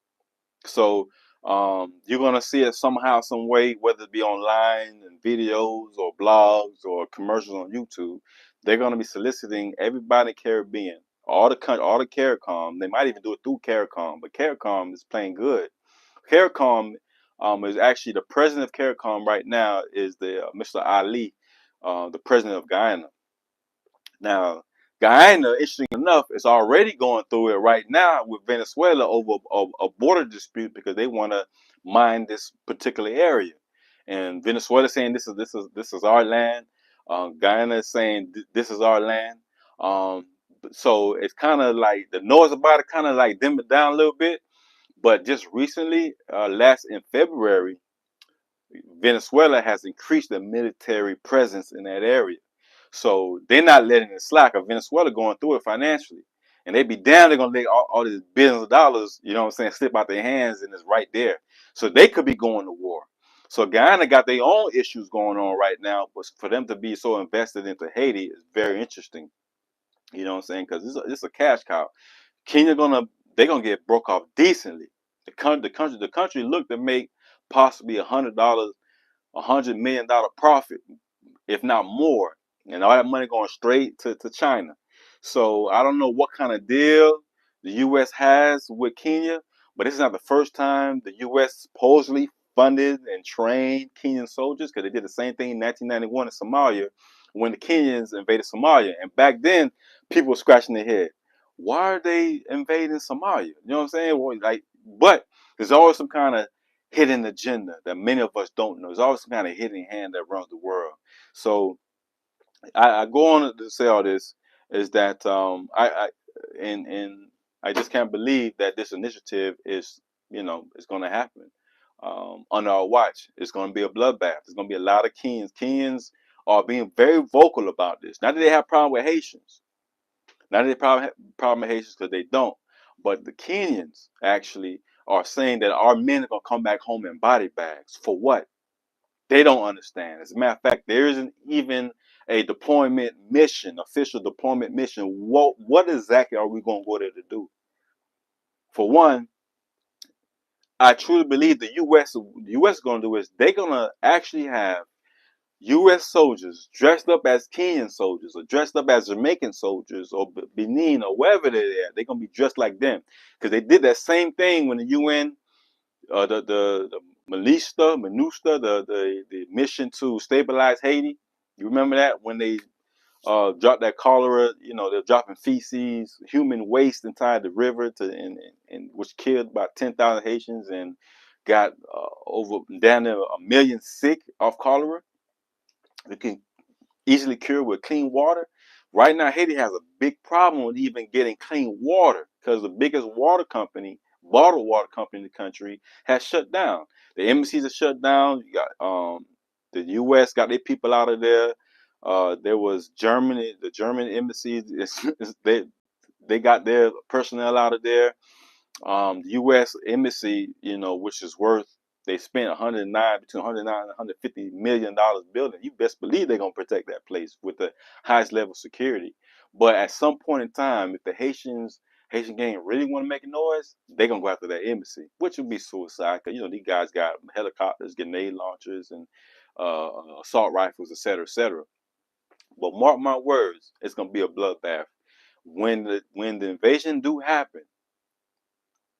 Speaker 1: So you're gonna see it somehow, some way, whether it be online and videos or blogs or commercials on YouTube. They're gonna be soliciting everybody in the Caribbean, all the Caricom. They might even do it through Caricom, but Caricom is playing good. Caricom is actually the president of Caricom right now is the Mr. Ali, the president of Guyana. Now, Guyana, interesting enough, is already going through it right now with Venezuela over a border dispute because they want to mine this particular area, and Venezuela saying this is our land. Guyana is saying this is our land. Um, so it's kind of like the noise about it kind of like dimmed it down a little bit. But just recently, last in February, Venezuela has increased the military presence in that area. So they're not letting it slack. Or Venezuela going through it financially. And they be damn, they're going to let all these billions of dollars, you know what I'm saying, slip out their hands, and it's right there. So they could be going to war. So Guyana got their own issues going on right now. But for them to be so invested into Haiti is very interesting. You know what I'm saying? Because it's a cash cow. Kenya they're gonna get broke off decently. The country looked to make possibly $100 million profit, if not more, and all that money going straight to China. So I don't know what kind of deal the U.S. has with Kenya, but this is not the first time the U.S. supposedly funded and trained Kenyan soldiers, because they did the same thing in 1991 in Somalia when the Kenyans invaded Somalia. And back then, people were scratching their head. Why are they invading Somalia? You know what I'm saying? Well, but there's always some kind of hidden agenda that many of us don't know. There's always some kind of hidden hand that runs the world. So I go on to say all this is that and I just can't believe that this initiative is it's going to happen under our watch. It's going to be a bloodbath. There's going to be a lot of Kenyans. Kenyans are being very vocal about this. Not that they have problem with Haitians. Not that they problem with Haitians, because they don't. But the Kenyans actually are saying that our men are going to come back home in body bags. For what? They don't understand. As a matter of fact, there isn't even a deployment mission, official deployment mission. What exactly are we going to go there to do? For one, I truly believe the U.S. is going to do is they're going to actually have U.S. soldiers dressed up as Kenyan soldiers or dressed up as Jamaican soldiers or Benin or wherever they're at. They're going to be dressed like them because they did that same thing when the UN, the MINUSTA, the mission to stabilize Haiti. You remember that when they dropped that cholera? You know, they're dropping feces, human waste inside the river and which killed about 10,000 Haitians and got over down there a million sick of cholera. We can easily cured with clean water. Right now, Haiti has a big problem with even getting clean water because the biggest water company, bottled water company in the country, has shut down. The embassies are shut down. You got the U.S. got their people out of there. There was Germany, the German embassies. They got their personnel out of there. The U.S. embassy, you know, which is worth they spent 109 between 109 and 150 million dollars building. You best believe they're gonna protect that place with the highest level of security. But at some point in time, if the Haitian gang really want to make a noise, they're gonna go after that embassy, which would be suicide. Cause you know these guys got helicopters, grenade launchers, and assault rifles, etc., etc. But mark my words, it's gonna be a bloodbath when the invasion do happen.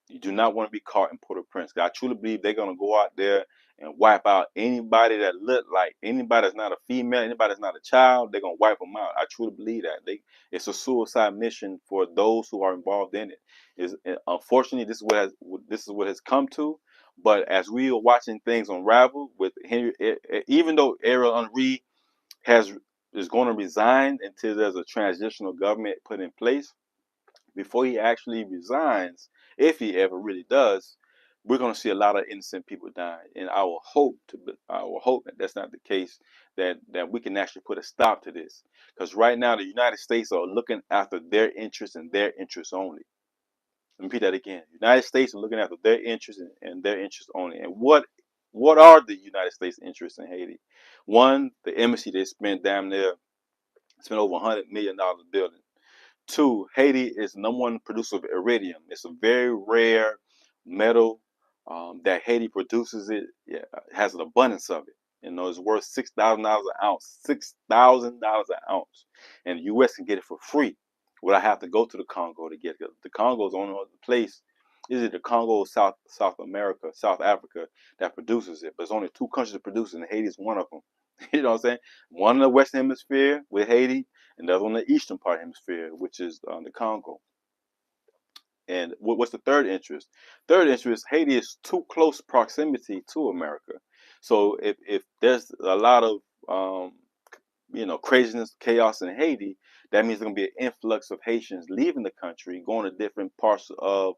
Speaker 1: You do not want to be caught in Port-au-Prince. I truly believe they're gonna go out there and wipe out anybody that look like anybody that's not a female, anybody that's not a child. They're gonna wipe them out. I truly believe that. It's a suicide mission for those who are involved in it. Is unfortunately this is what has come to. But as we are watching things unravel with Henry, even though Ariel Henry has is going to resign until there's a transitional government put in place, before he actually resigns, if he ever really does, we're going to see a lot of innocent people die. And I will hope that that's not the case. That we can actually put a stop to this. Because right now, the United States are looking after their interests and their interests only. Let me repeat that again. The United States are looking after their interests and their interests only. And what are the United States interests in Haiti? One, the embassy they spent damn near spent over $100 million building. Two, Haiti is the number one producer of iridium. It's a very rare metal that Haiti produces. It yeah, has an abundance of it. You know, it's worth $6,000 an ounce. $6,000 an ounce, and the U.S. can get it for free. Would I have to go to the Congo to get it? The Congo is the only other place. Is it the Congo or South America, South Africa that produces it? But it's only two countries that produce it, and Haiti is one of them. You know what I'm saying? One in the Western Hemisphere with Haiti, and the other one in the eastern part of the hemisphere, which is the Congo. And what's the third interest? Third interest, Haiti is too close proximity to America. So if there's a lot of craziness, chaos in Haiti, that means there's gonna be an influx of Haitians leaving the country, going to different parts of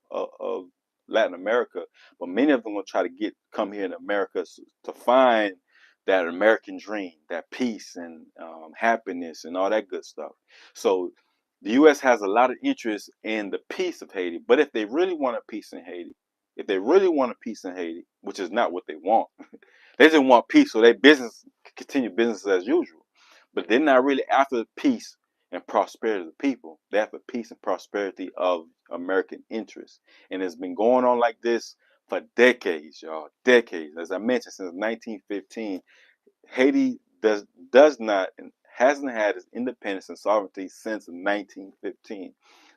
Speaker 1: Latin America. But many of them will try to come here in America to find that American dream, that peace and happiness and all that good stuff. So the U.S. has a lot of interest in the peace of Haiti. But if they really want a peace in Haiti, which is not what they want, they just want peace so their business continue business as usual. But they're not really after the peace and prosperity of the people. They're after peace and prosperity of American interests. And it's been going on like this for decades, y'all. Decades. As I mentioned, since 1915, Haiti does not and hasn't had its independence and sovereignty since 1915.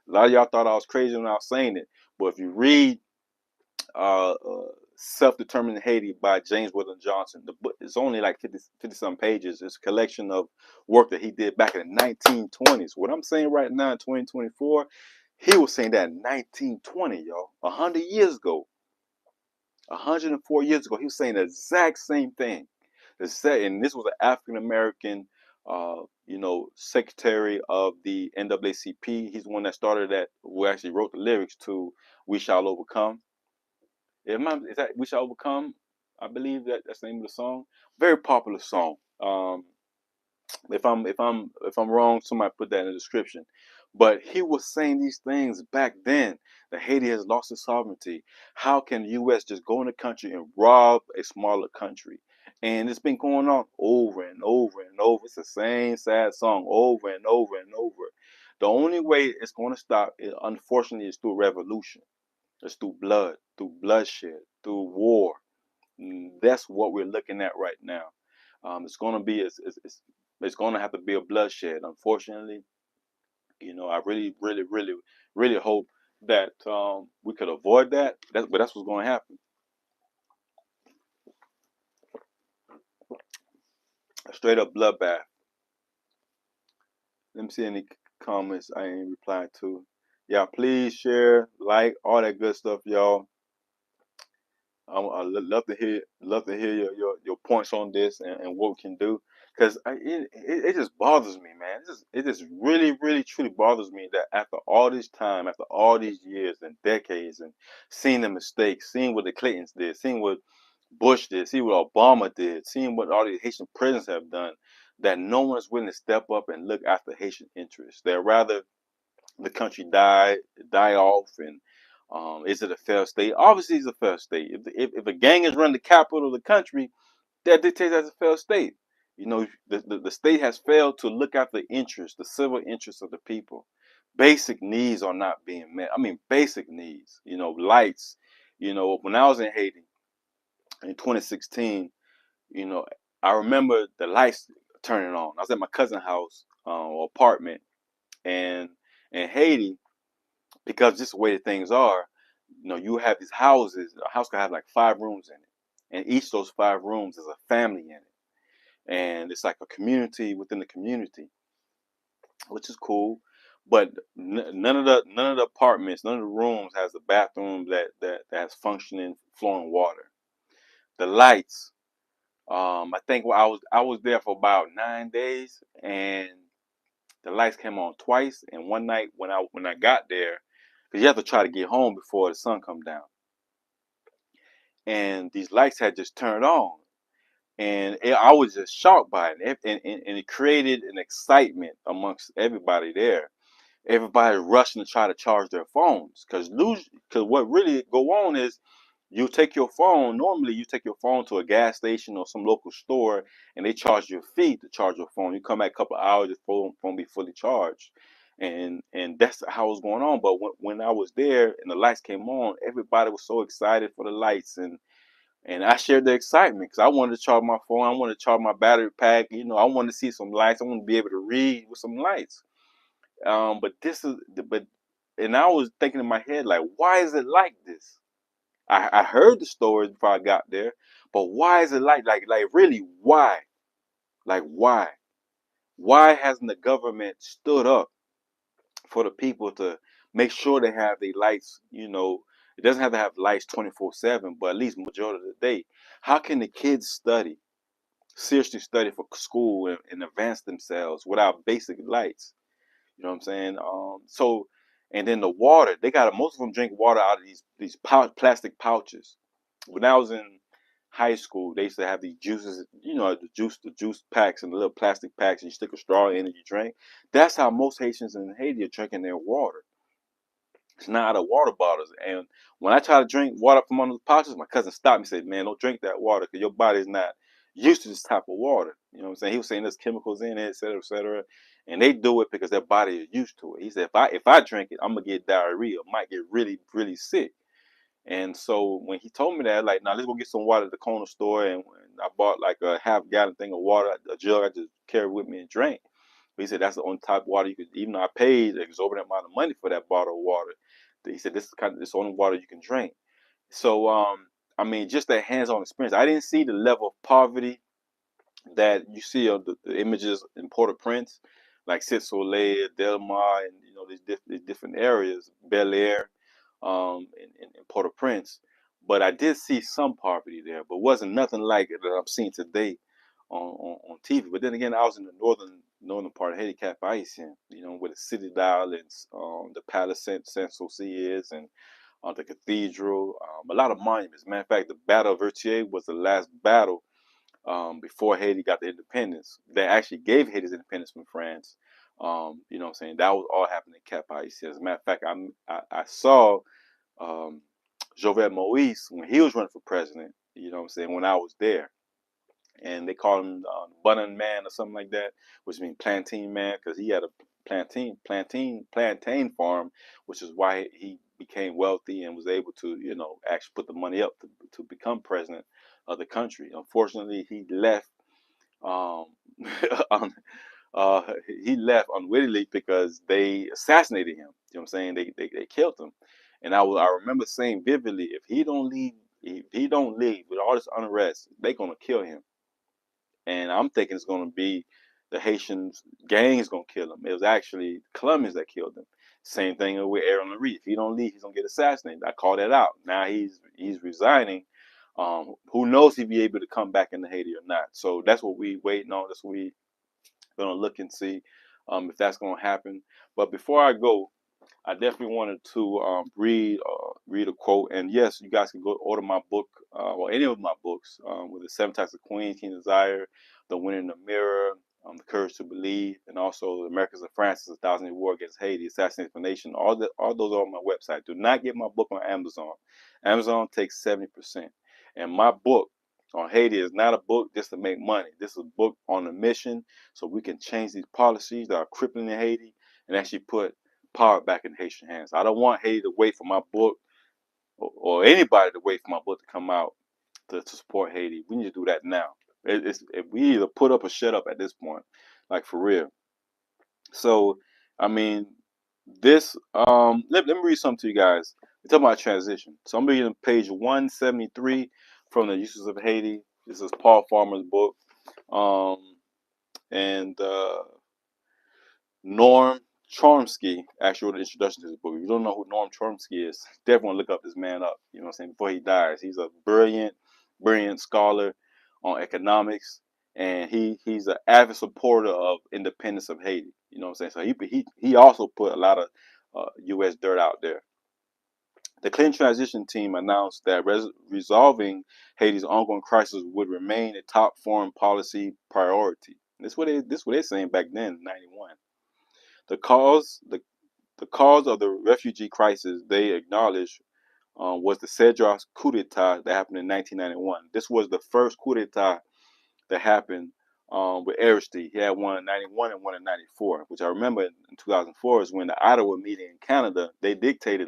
Speaker 1: A lot of y'all thought I was crazy when I was saying it, but if you read uh, uh, Self-Determined Haiti by James William Johnson. The book is only like 50 some pages. It's a collection of work that he did back in the 1920s. What I'm saying right now in 2024, he was saying that in 1920, y'all, 100 years ago, 104 years ago, he was saying the exact same thing. And this was an African American, secretary of the NAACP. He's the one that started that, who actually wrote the lyrics to "We Shall Overcome." Is that "We Shall Overcome"? I believe that's the name of the song. Very popular song. If I'm wrong, somebody put that in the description. But he was saying these things back then that Haiti has lost its sovereignty. How can the U.S. just go in the country and rob a smaller country? And it's been going on over and over and over. It's the same sad song over and over and over. The only way it's going to stop, unfortunately, is through revolution. It's through blood, through bloodshed. through war. That's what we're looking at right now. It's going to be it's going to have to be a bloodshed. Unfortunately, I really hope that we could avoid that. But that's what's going to happen. A straight up bloodbath. Let me see any comments I ain't replied to. Yeah, please share, like, all that good stuff, y'all. I love to hear your points on this and what we can do, because it just bothers me, man. It just really truly bothers me that after all this time, after all these years and decades, and seeing the mistakes, seeing what the Clintons did, seeing what Bush did, seeing what Obama did, seeing what all these Haitian presidents have done, that no one is willing to step up and look after Haitian interests. They're rather the country die off, and is it a fair state? Obviously, it's a fair state. If a gang is running the capital of the country, that dictates as a failed state. The state has failed to look after the interests, the civil interests of the people. Basic needs are not being met. I mean, basic needs. Lights. When I was in Haiti in 2016, you know, I remember the lights turning on. I was at my cousin's house or apartment, and in Haiti, because just the way that things are, you have these houses. A house can have like 5 rooms in it, and each of those 5 rooms is a family in it, and it's like a community within the community, which is cool. But none of the apartments, none of the rooms has a bathroom that has functioning flowing water. The lights. I think I was there for about 9 days, and the lights came on twice. And one night when I got there, because you have to try to get home before the sun come down, and these lights had just turned on, and I was just shocked by it, and it created an excitement amongst everybody there. Everybody rushing to try to charge their phones, because what really go on is you take your phone. Normally, you take your phone to a gas station or some local store, and they charge you a fee to charge your phone. You come back a couple of hours, your phone be fully charged, and that's how it was going on. But when I was there and the lights came on, everybody was so excited for the lights, and I shared the excitement because I wanted to charge my phone. I wanted to charge my battery pack. I wanted to see some lights. I wanted to be able to read with some lights. But and I was thinking in my head, like, why is it like this? I heard the stories before I got there, but why is it like really why? Like why? Why hasn't the government stood up for the people to make sure they have the lights? It doesn't have to have lights 24/7, but at least majority of the day. How can the kids seriously study for school and advance themselves without basic lights? You know what I'm saying? And then the water, they got most of them drink water out of these plastic pouches. When I was in high school, they used to have these juices, the juice packs and the little plastic packs, and you stick a straw in and you drink. That's how most Haitians in Haiti are drinking their water. It's not out of water bottles. And when I try to drink water from one of the pouches, my cousin stopped me and said, "Man, don't drink that water because your body's not used to this type of water." You know what I'm saying? He was saying there's chemicals in it, et cetera, et cetera. And they do it because their body is used to it. He said, if I drink it, I'm gonna get diarrhea. I might get really, really sick. And so when he told me that, like, now let's go get some water at the corner store, and I bought like a half-gallon thing of water, a jug I just carried with me and drank. But he said that's the only type of water you could. Even though I paid an exorbitant amount of money for that bottle of water, he said this is the only water you can drink. So I mean, just that hands-on experience. I didn't see the level of poverty that you see on the images in Port-au-Prince, like Cité Soleil, Delmar, and these different areas, Bel Air, in Port-au-Prince. But I did see some poverty there, but wasn't nothing like it that I'm seeing today on TV. But then again, I was in the northern part of Haiti, Cap Haitian, where the city dial and the Palace Saint Souci is, and the cathedral, a lot of monuments. Matter of fact, the Battle of Vertier was the last battle before Haiti got the independence. They actually gave Haiti's independence from France. You know what I'm saying? That was all happening in Cap Haitien. As a matter of fact, I saw um, Jovenel Moise when he was running for president. You know what I'm saying? When I was there, and they called him Bunnin Man or something like that, which means plantain man, because he had a plantain farm, which is why he became wealthy and was able to, actually put the money up to become president of the country. Unfortunately, he left. Um, un, uh, he left unwittingly because they assassinated him. You know what I'm saying? They killed him. And I remember saying vividly, if he don't leave with all this unrest, they're gonna kill him. And I'm thinking it's gonna be the Haitian gang is gonna kill him. It was actually Colombians that killed him. Same thing with Aaron Larry. If he don't leave, he's gonna get assassinated. I called that out. Now he's resigning. Who knows if he'll be able to come back into Haiti or not? So that's what we waiting on. That's what we gonna look and see if that's gonna happen. But before I go, I definitely wanted to read a quote. And yes, you guys can go order my book or any of my books with the Seven Types of Queen, King Desire, The Winner in the Mirror, The Courage to Believe, and also The Americans of Francis, A Thousand Year War Against Haiti, Assassination. All those are on my website. Do not get my book on Amazon. Amazon takes 70%. And my book on Haiti is not a book just to make money. This is a book on a mission so we can change these policies that are crippling in Haiti and actually put power back in Haitian hands. I don't want Haiti to wait for my book or anybody to wait for my book to come out to support Haiti. We need to do that now. If we either put up or shut up at this point, like for real. So, I mean, this let me read something to you guys. We're talking about transition. So I'm reading page 173 from the Uses of Haiti. This is Paul Farmer's book. And Norm Chomsky actually wrote an introduction to this book. If you don't know who Norm Chomsky is, definitely want to look up this man up. You know what I'm saying? Before he dies, he's a brilliant scholar on economics, and he's an avid supporter of independence of Haiti. You know what I'm saying? So he also put a lot of U.S. dirt out there. The Clinton transition team announced that resolving Haiti's ongoing crisis would remain a top foreign policy priority. This what they're saying back then in '91. The cause of the refugee crisis they acknowledged was the Cedras coup d'etat that happened in 1991. This was the first coup d'etat that happened with Aristide. He had one in '91 and one in '94, which I remember in 2004 is when the Ottawa meeting in Canada, they dictated,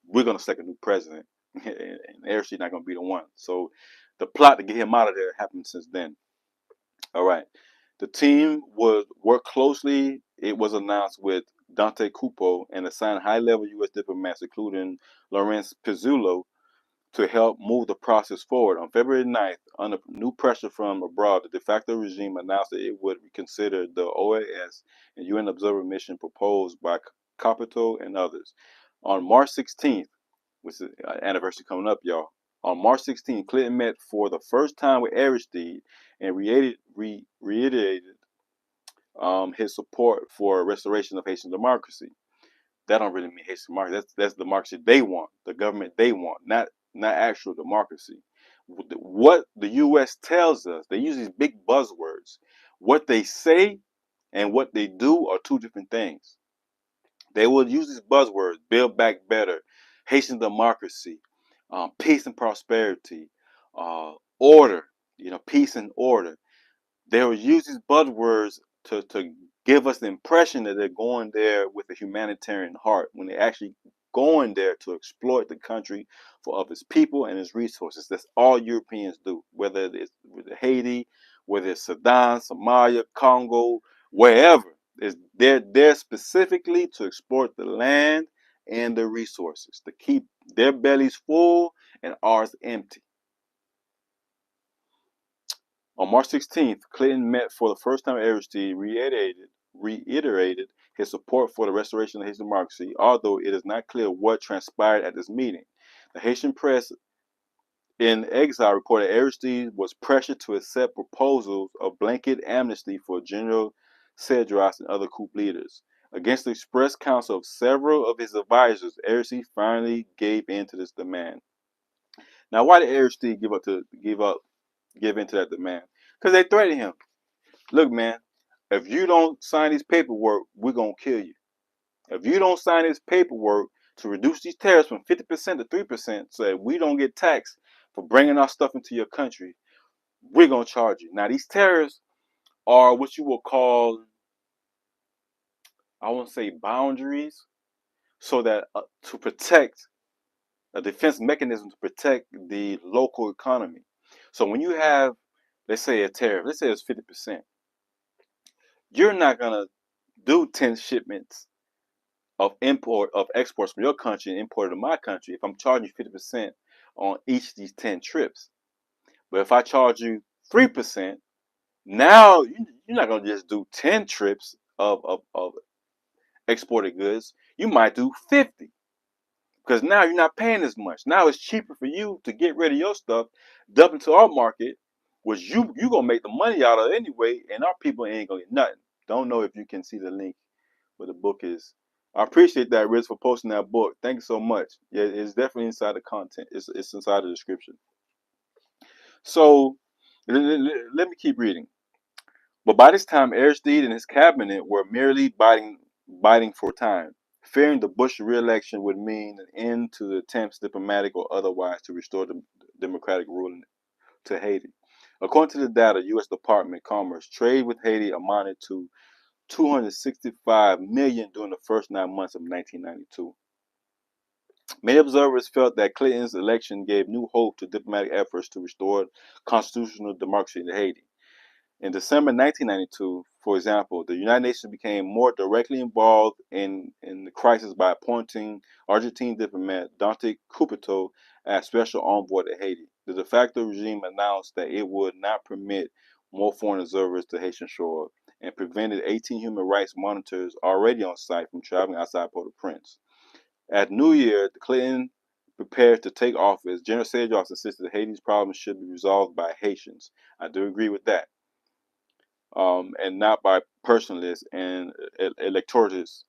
Speaker 1: we're going to select a new president, and Aristide not going to be the one. So the plot to get him out of there happened since then. All right. The team would work closely, it was announced, with Dante Cupo and assigned high-level U.S. diplomats, including Lawrence Pizzullo, to help move the process forward. On February 9th, under new pressure from abroad, the de facto regime announced that it would reconsider the OAS and UN observer mission proposed by Capito and others. On March 16th, which is an anniversary coming up, y'all. On March 16th, Clinton met for the first time with Aristide and reiterated his support for restoration of Haitian democracy. That don't really mean Haitian democracy. That's the democracy they want, the government they want, not actual democracy. What the U.S. tells us, they use these big buzzwords. What they say and what they do are two different things. They will use these buzzwords: build back better, Haitian democracy, peace and prosperity, order, peace and order. They will use these buzzwords to give us the impression that they're going there with a humanitarian heart when they're actually going there to exploit the country of its people and its resources. That's all Europeans do, whether it's with Haiti, whether it's Sudan, Somalia, Congo, wherever. They're there specifically to exploit the land and the resources, to keep their bellies full and ours empty. On March 16th, Clinton met for the first time. Aristide reiterated his support for the restoration of Haitian democracy, although it is not clear what transpired at this meeting. The Haitian press in exile reported Aristide was pressured to accept proposals of blanket amnesty for General Cedras and other coup leaders. Against the express counsel of several of his advisors, Aristide finally gave in to this demand. Now, why did Aristide give in to that demand? Because they threatened him. Look, man, if you don't sign this paperwork, we're going to kill you. If you don't sign this paperwork to reduce these tariffs from 50% to 3% so that we don't get taxed for bringing our stuff into your country, we're going to charge you. Now, these tariffs are what you will call, I won't say boundaries, so that to protect a defense mechanism to protect the local economy. So when you have, let's say, a tariff, let's say it's 50%, you're not gonna do 10 shipments of exports from your country and import to my country if I'm charging you 50% on each of these 10 trips. But if I charge you 3%, now you're not gonna just do 10 trips of exported goods. You might do 50. Because now you're not paying as much. Now it's cheaper for you to get rid of your stuff, dump into our market, which you gonna make the money out of anyway, and our people ain't gonna get nothing. Don't know if you can see the link where the book is. I appreciate that, Riz, for posting that book. Thank you so much. Yeah, it's definitely inside the content. It's inside the description. So let me keep reading. But by this time, Aristide and his cabinet were merely biting for time, fearing the Bush re-election would mean an end to the attempts, diplomatic or otherwise, to restore the democratic rule to Haiti. According to the data, U.S. Department of Commerce, trade with Haiti amounted to $265 million during the first 9 months of 1992. Many observers felt that Clinton's election gave new hope to diplomatic efforts to restore constitutional democracy in Haiti. In December 1992, for example, the United Nations became more directly involved in the crisis by appointing Argentine diplomat Dante Cupido as special envoy to Haiti. The de facto regime announced that it would not permit more foreign observers to Haitian shore and prevented 18 human rights monitors already on site from traveling outside Port-au-Prince. At New Year, Clinton prepared to take office. General Cedras insisted that Haiti's problems should be resolved by Haitians. I do agree with that. And not by personalists and electorist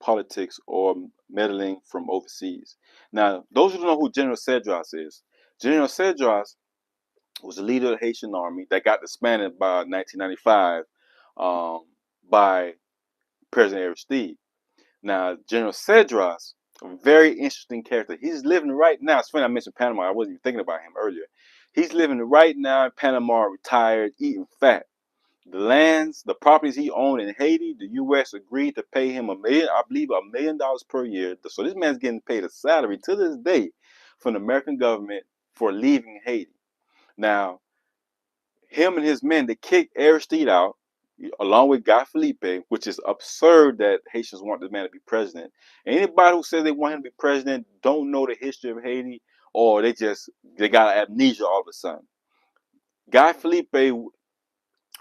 Speaker 1: politics or meddling from overseas. Now, those who don't know who General Cedras is, General Cedras was the leader of the Haitian army that got disbanded by 1995 by President Aristide. Now, General Cedras, a very interesting character. He's living right now. It's funny I mentioned Panama. I wasn't even thinking about him earlier. He's living right now in Panama, retired, eating fat. The lands, the properties he owned in Haiti, the U.S. agreed to pay him I believe $1 million per year. So this man's getting paid a salary to this day from the American government for leaving Haiti. Now, him and his men, they kicked Aristide out, along with Guy Philippe, which is absurd that Haitians want this man to be president. Anybody who says they want him to be president don't know the history of Haiti, or they got amnesia all of a sudden. Guy Philippe,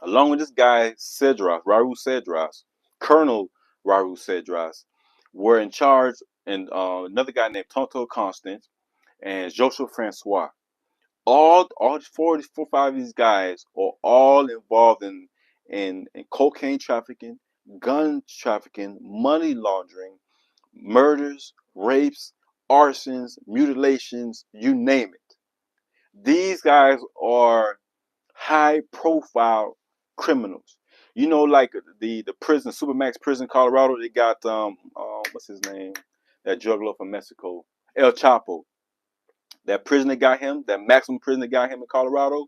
Speaker 1: along with this guy Cedras, Raoul Cedras, Colonel Raoul Cedras, were in charge, and another guy named Tonto Constant and Joseph Francois. All four, five of these guys are all involved in cocaine trafficking, gun trafficking, money laundering, murders, rapes, arsons, mutilations, you name it. These guys are high profile criminals. You know, like the prison, Supermax prison, Colorado. They got what's his name? That drug lord from Mexico, El Chapo. That prison that got him, that maximum prison that got him in Colorado.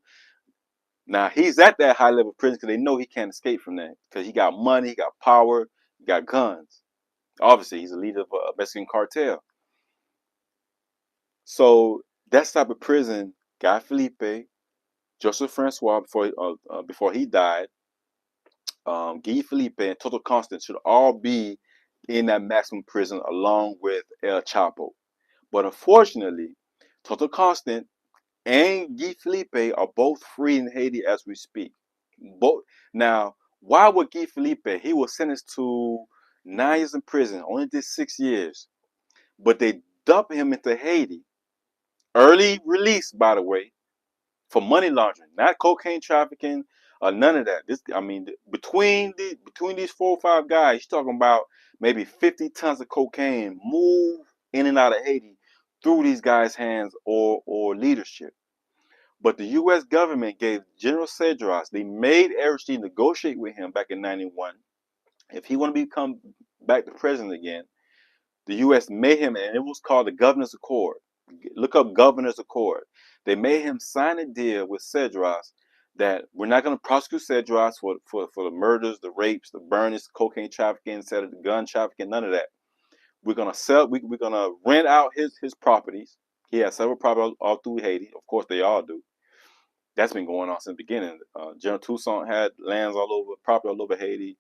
Speaker 1: Now he's at that high level prison because they know he can't escape from that because he got money, he got power, he got guns. Obviously, he's a leader of a Mexican cartel. So that type of prison, Guy Felipe, Joseph Francois before he died, Guy Felipe and Toto Constant should all be in that maximum prison along with El Chapo. But unfortunately, Toto Constant and Guy Felipe are both free in Haiti as we speak. Both now, why would Guy Felipe? He was sentenced to 9 years in prison, only did 6 years, but they dumped him into Haiti. Early release, by the way, for money laundering, not cocaine trafficking or none of that. Between these 4 or 5 guys, you're talking about maybe 50 tons of cocaine move in and out of Haiti through these guys' hands or leadership. But the U.S. government gave General Cedras, they made Aristide negotiate with him back in 91. If he want to become back to president again, the U.S. made him, and it was called the Governor's Accord. Look up Governor's Accord. They made him sign a deal with Cedras that we're not going to prosecute Cedras for the murders, the rapes, the burnings, cocaine trafficking, the gun trafficking, none of that. We're gonna sell. We're gonna rent out his properties. He has several properties all through Haiti. Of course, they all do. That's been going on since the beginning. General Toussaint had lands all over, property all over Haiti.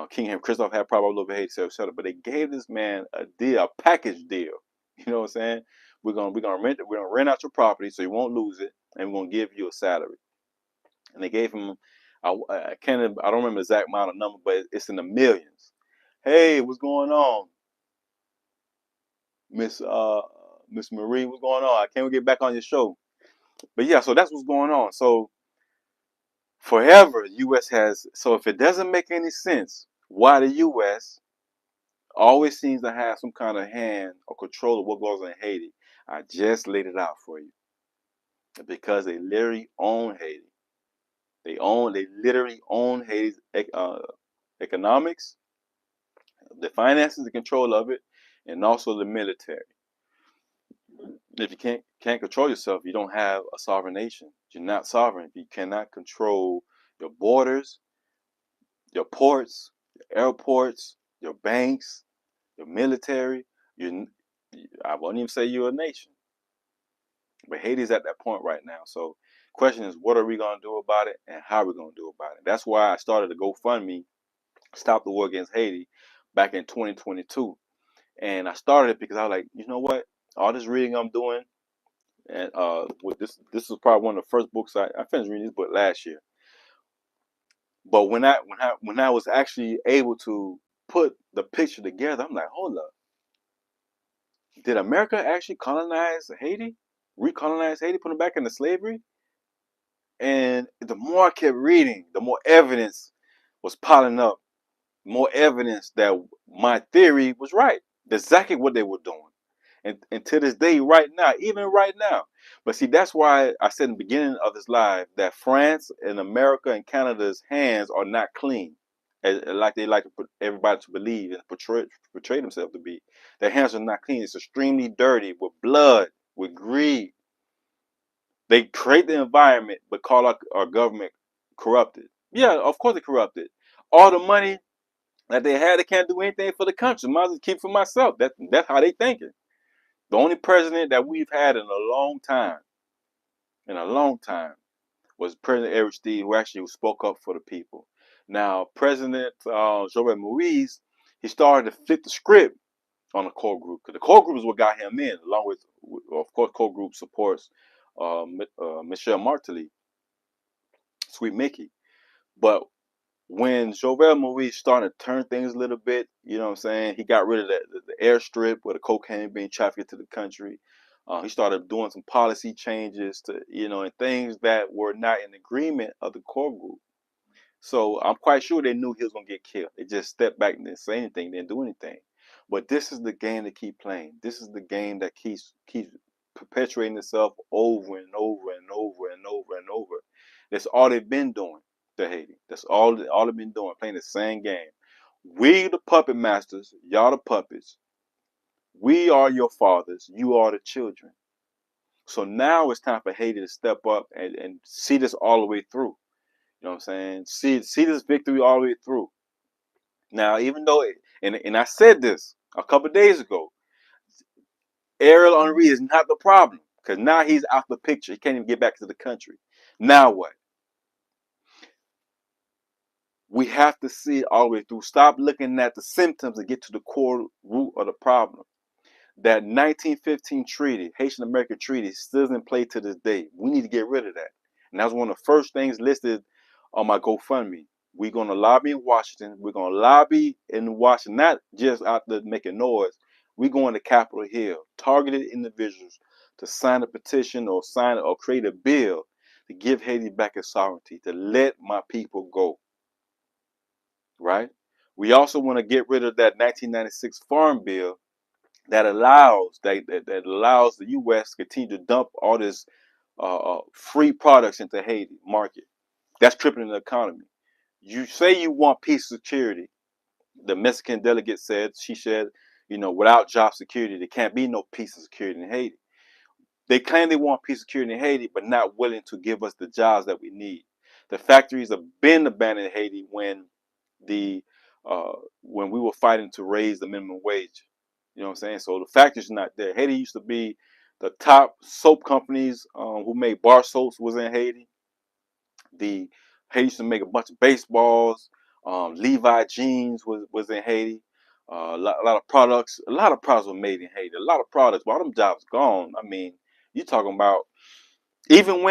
Speaker 1: King Henry Christophe had property all over Haiti, etc. But they gave this man a deal, a package deal. You know what I'm saying? We're gonna rent out your property so you won't lose it, and we're gonna give you a salary. And they gave him, I can't, I don't remember the exact amount of number, but it's in the millions. Hey, what's going on, Miss Miss Marie? What's going on? Can't we get back on your show? But yeah, so that's what's going on. So forever, U.S. has. So if it doesn't make any sense, why the U.S. always seems to have some kind of hand or control of what goes on in Haiti, I just laid it out for you. Because they literally own Haiti. They literally own Haiti's economics, the finances, the control of it, and also the military. If you can't control yourself, you don't have a sovereign nation. You're not sovereign. If you cannot control your borders, your ports, your airports, your banks, your military, you I won't even say you're a nation. But Haiti's at that point right now. So question is, what are we going to do about it, and how are we going to do about it? That's why I started a GoFundMe, Stop the War Against Haiti, back in 2022. And I started it because I was like, you know what? All this reading I'm doing, and with this was probably one of the first books I finished reading this book last year. But when I was actually able to put the picture together, I'm like, hold up. Did America actually colonize Haiti? Recolonize Haiti, put them back into slavery? And the more I kept reading, the more evidence was piling up. More evidence that my theory was right. That's exactly what they were doing. And to this day, right now, even right now. But see, that's why I said in the beginning of this live that France and America and Canada's hands are not clean. Like they like to put everybody to believe and portray themselves to be. Their hands are not clean. It's extremely dirty with blood, with greed. They create the environment, but call our government corrupted. Yeah, of course they're corrupted. All the money that they had, they can't do anything for the country. Might as well keep for myself. That's how they thinking. The only president that we've had in a long time, was President Aristide, who actually spoke up for the people. Now, President Jovenel Moise, he started to flip the script on the core group, because the core group is what got him in, along with of course, core group supports Michelle Martelly, Sweet Mickey. But when Jovenel Moise started to turn things a little bit, you know what I'm saying, he got rid of the airstrip where the cocaine being trafficked to the country. He started doing some policy changes to, and things that were not in agreement of the core group. So I'm quite sure they knew he was gonna get killed. They just stepped back and didn't say anything, didn't do anything. But this is the game they keep playing. This is the game that keeps perpetuating itself over and over and over and over and over. That's all they've been doing to Haiti. That's all they've been doing, playing the same game. We the puppet masters, y'all the puppets. We are your fathers, you are the children. So now it's time for Haiti to step up and see this all the way through. You know what I'm saying? See this victory all the way through. Now, even though, and I said this a couple of days ago, Ariel Henry is not the problem, because now he's out the picture. He can't even get back to the country. Now what? We have to see it all the way through. Stop looking at the symptoms and get to the core root of the problem. That 1915 treaty, Haitian American treaty, still in play to this day. We need to get rid of that. And that was one of the first things listed on my GoFundMe. We're going to lobby in Washington. We're going to lobby in Washington, not just out there making noise. We're going to Capitol Hill, targeted individuals to sign a petition or sign or create a bill to give Haiti back its sovereignty, to let my people go. Right? We also want to get rid of that 1996 Farm Bill that allows the U.S. to continue to dump all this free products into Haiti market. That's tripling the economy. You say you want peace and security. The Mexican delegate said, without job security, there can't be no peace and security in Haiti. They claim they want peace and security in Haiti, but not willing to give us the jobs that we need. The factories have been abandoned in Haiti when we were fighting to raise the minimum wage. You know what I'm saying? So the factory's not there. Haiti used to be the top soap companies who made bar soaps was in Haiti. The Haiti used to make a bunch of baseballs. Levi jeans was in Haiti. A lot of products were made in Haiti. A lot of products. But all them jobs gone. I mean, you talking about even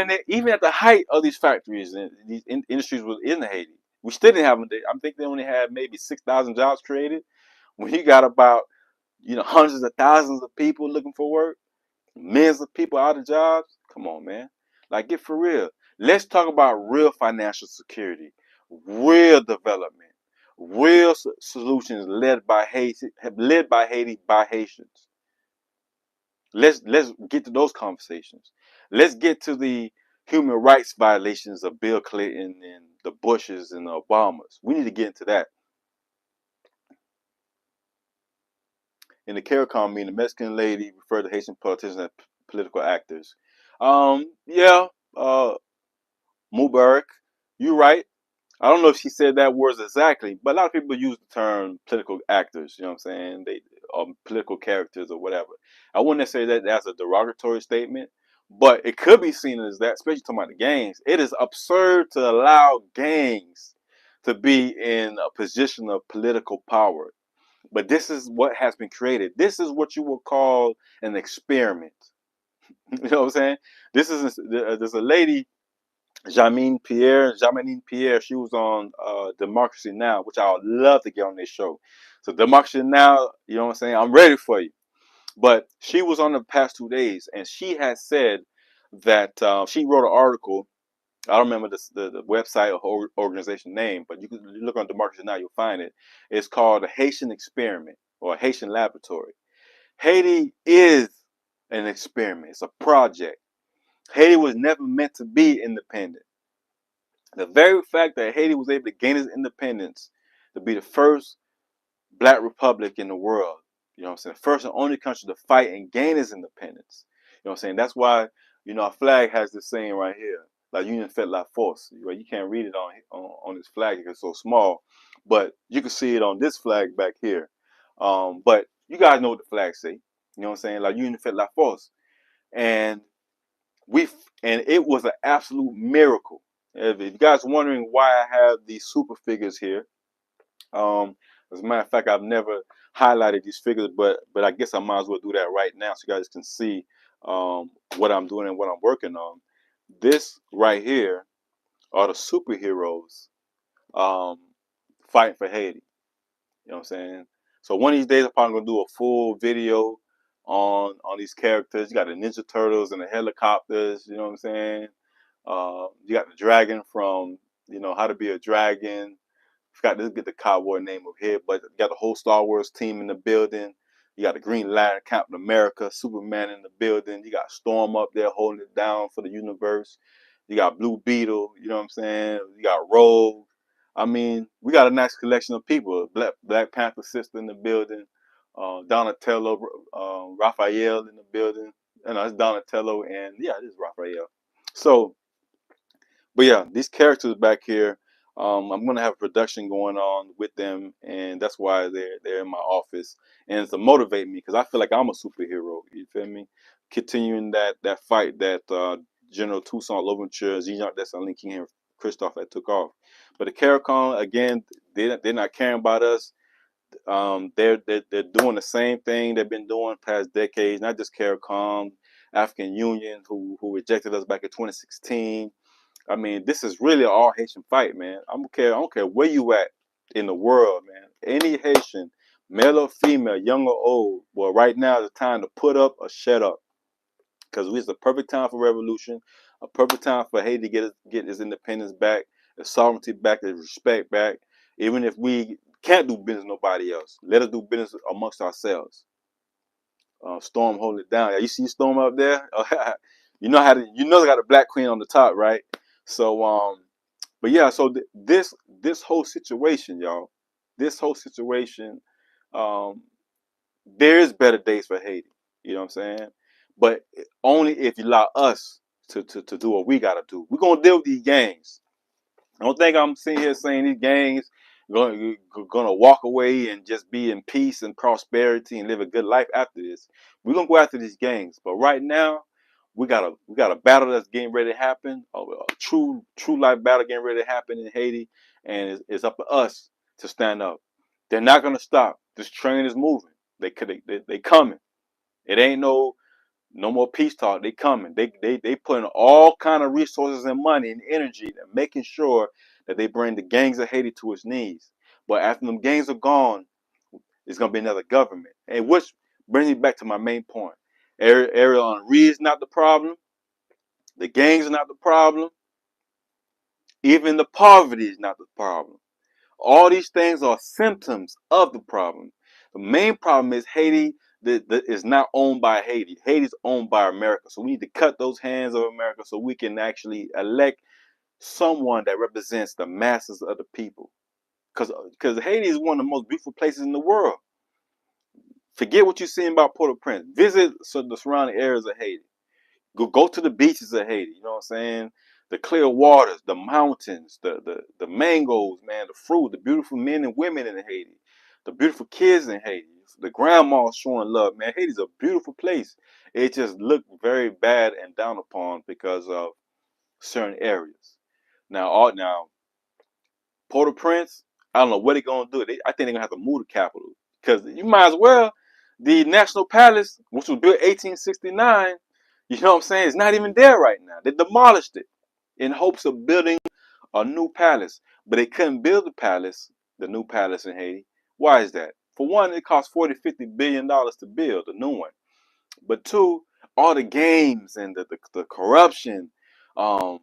Speaker 1: at the height of these factories and these industries was in Haiti, we still didn't have them. I think they only had maybe 6,000 jobs created. When you got about hundreds of thousands of people looking for work, millions of people out of jobs. Come on, man. Like, get for real. Let's talk about real financial security, real development, real solutions led by Haiti by Haitians. Let's get to those conversations. Let's get to the human rights violations of Bill Clinton and the Bushes and the Obamas. We need to get into that. In the Caricom meeting, the Mexican lady referred to Haitian politicians as political actors. Yeah, Mubarak, you're right. I don't know if she said that words exactly, but a lot of people use the term political actors. You know what I'm saying? They political characters or whatever. I wouldn't necessarily say that that's a derogatory statement, but it could be seen as that, especially talking about the gangs. It is absurd to allow gangs to be in a position of political power. But this is what has been created. This is what you would call an experiment. You know what I'm saying? There's a lady, Jamine Pierre. She was on Democracy Now, which I would love to get on this show. So Democracy Now, you know what I'm saying? I'm ready for you. But she was on the past 2 days, and she has said that she wrote an article. I don't remember the website or organization name, but you can look on Democracy Now, you'll find it. It's called the Haitian Experiment or Haitian Laboratory. Haiti is an experiment. It's a project. Haiti was never meant to be independent. The very fact that Haiti was able to gain its independence, to be the first black republic in the world, you know what I'm saying, first and only country to fight and gain its independence. You know what I'm saying? That's why, our flag has this saying right here, like Union fait la force. You can't read it on this flag because it's so small, but you can see it on this flag back here. But you guys know what the flag say. You know what I'm saying? Like Union fait la force. And we and it was an absolute miracle. If you guys are wondering why I have these super figures here, as a matter of fact, I've never highlighted these figures, but I guess I might as well do that right now so you guys can see what I'm doing and what I'm working on. This right here are the superheroes fighting for Haiti. You know what I'm saying? So one of these days, I'm probably gonna do a full video on these characters. You got the Ninja Turtles and the helicopters. You know what I'm saying? You got the dragon from How to Be a Dragon. Forgot to get the cowboy name of here, but you got the whole Star Wars team in the building. You got the Green Lantern, Captain America, Superman in the building. You got Storm up there holding it down for the universe. You got Blue Beetle, you know what I'm saying? You got Rogue. I mean, we got a nice collection of people. Black Panther sister in the building. Donatello, Raphael in the building. It's Donatello, and yeah, it is Raphael. So, but yeah, these characters back here, I'm gonna have production going on with them, and that's why they're in my office, and it's to motivate me because I feel like I'm a superhero. You feel me? Continuing that fight that General Toussaint Louverture, Jean-Jacques Dessalines, King Henry Christophe had took off. But the Caricom again, they're not caring about us. They're doing the same thing they've been doing past decades. Not just Caricom, African Union, who rejected us back in 2016. I mean, this is really an all Haitian fight, man. I don't care where you at in the world, man. Any Haitian, male or female, young or old, well, right now is the time to put up or shut up. Because it's the perfect time for revolution, a perfect time for Haiti to get its independence back, its sovereignty back, its respect back. Even if we can't do business with nobody else, let us do business amongst ourselves. Storm holding it down. Yeah, you see Storm up there? They got a black queen on the top, right? So but yeah, so this whole situation, y'all, this whole situation, um, there is better days for Haiti. You know what I'm saying? But only if you allow us to do what we gotta do. We're gonna deal with these gangs. I don't think I'm sitting here saying these gangs gonna walk away and just be in peace and prosperity and live a good life after this. We're gonna go after these gangs, but right now we got a battle that's getting ready to happen, a true life battle getting ready to happen in Haiti, and it's up to us to stand up. They're not gonna stop. This train is moving. They coming. It ain't no more peace talk. They coming. They putting all kind of resources and money and energy and making sure that they bring the gangs of Haiti to its knees. But after them gangs are gone, it's gonna be another government. And which brings me back to my main point. Ariel Henry is not the problem. The gangs are not the problem. Even the poverty is not the problem. All these things are symptoms of the problem. The main problem is Haiti is not owned by Haiti. Haiti's owned by America. So we need to cut those hands of America so we can actually elect someone that represents the masses of the people. Because Haiti is one of the most beautiful places in the world. Forget what you're seeing about Port-au-Prince. Visit the surrounding areas of Haiti. Go to the beaches of Haiti. You know what I'm saying? The clear waters, the mountains, the mangoes, man, the fruit, the beautiful men and women in Haiti, the beautiful kids in Haiti, the grandmas showing love, man. Haiti's a beautiful place. It just looked very bad and down upon because of certain areas. Now Port-au-Prince, I don't know what they're gonna do. I think they're gonna have to move the capital because you might as well. The National Palace, which was built 1869, you know what I'm saying, it's not even there right now. They demolished it in hopes of building a new palace, but they couldn't build the new palace in Haiti. Why is that? For one, it cost 40–50 billion to build a new one. But two, all the games and the corruption. Um,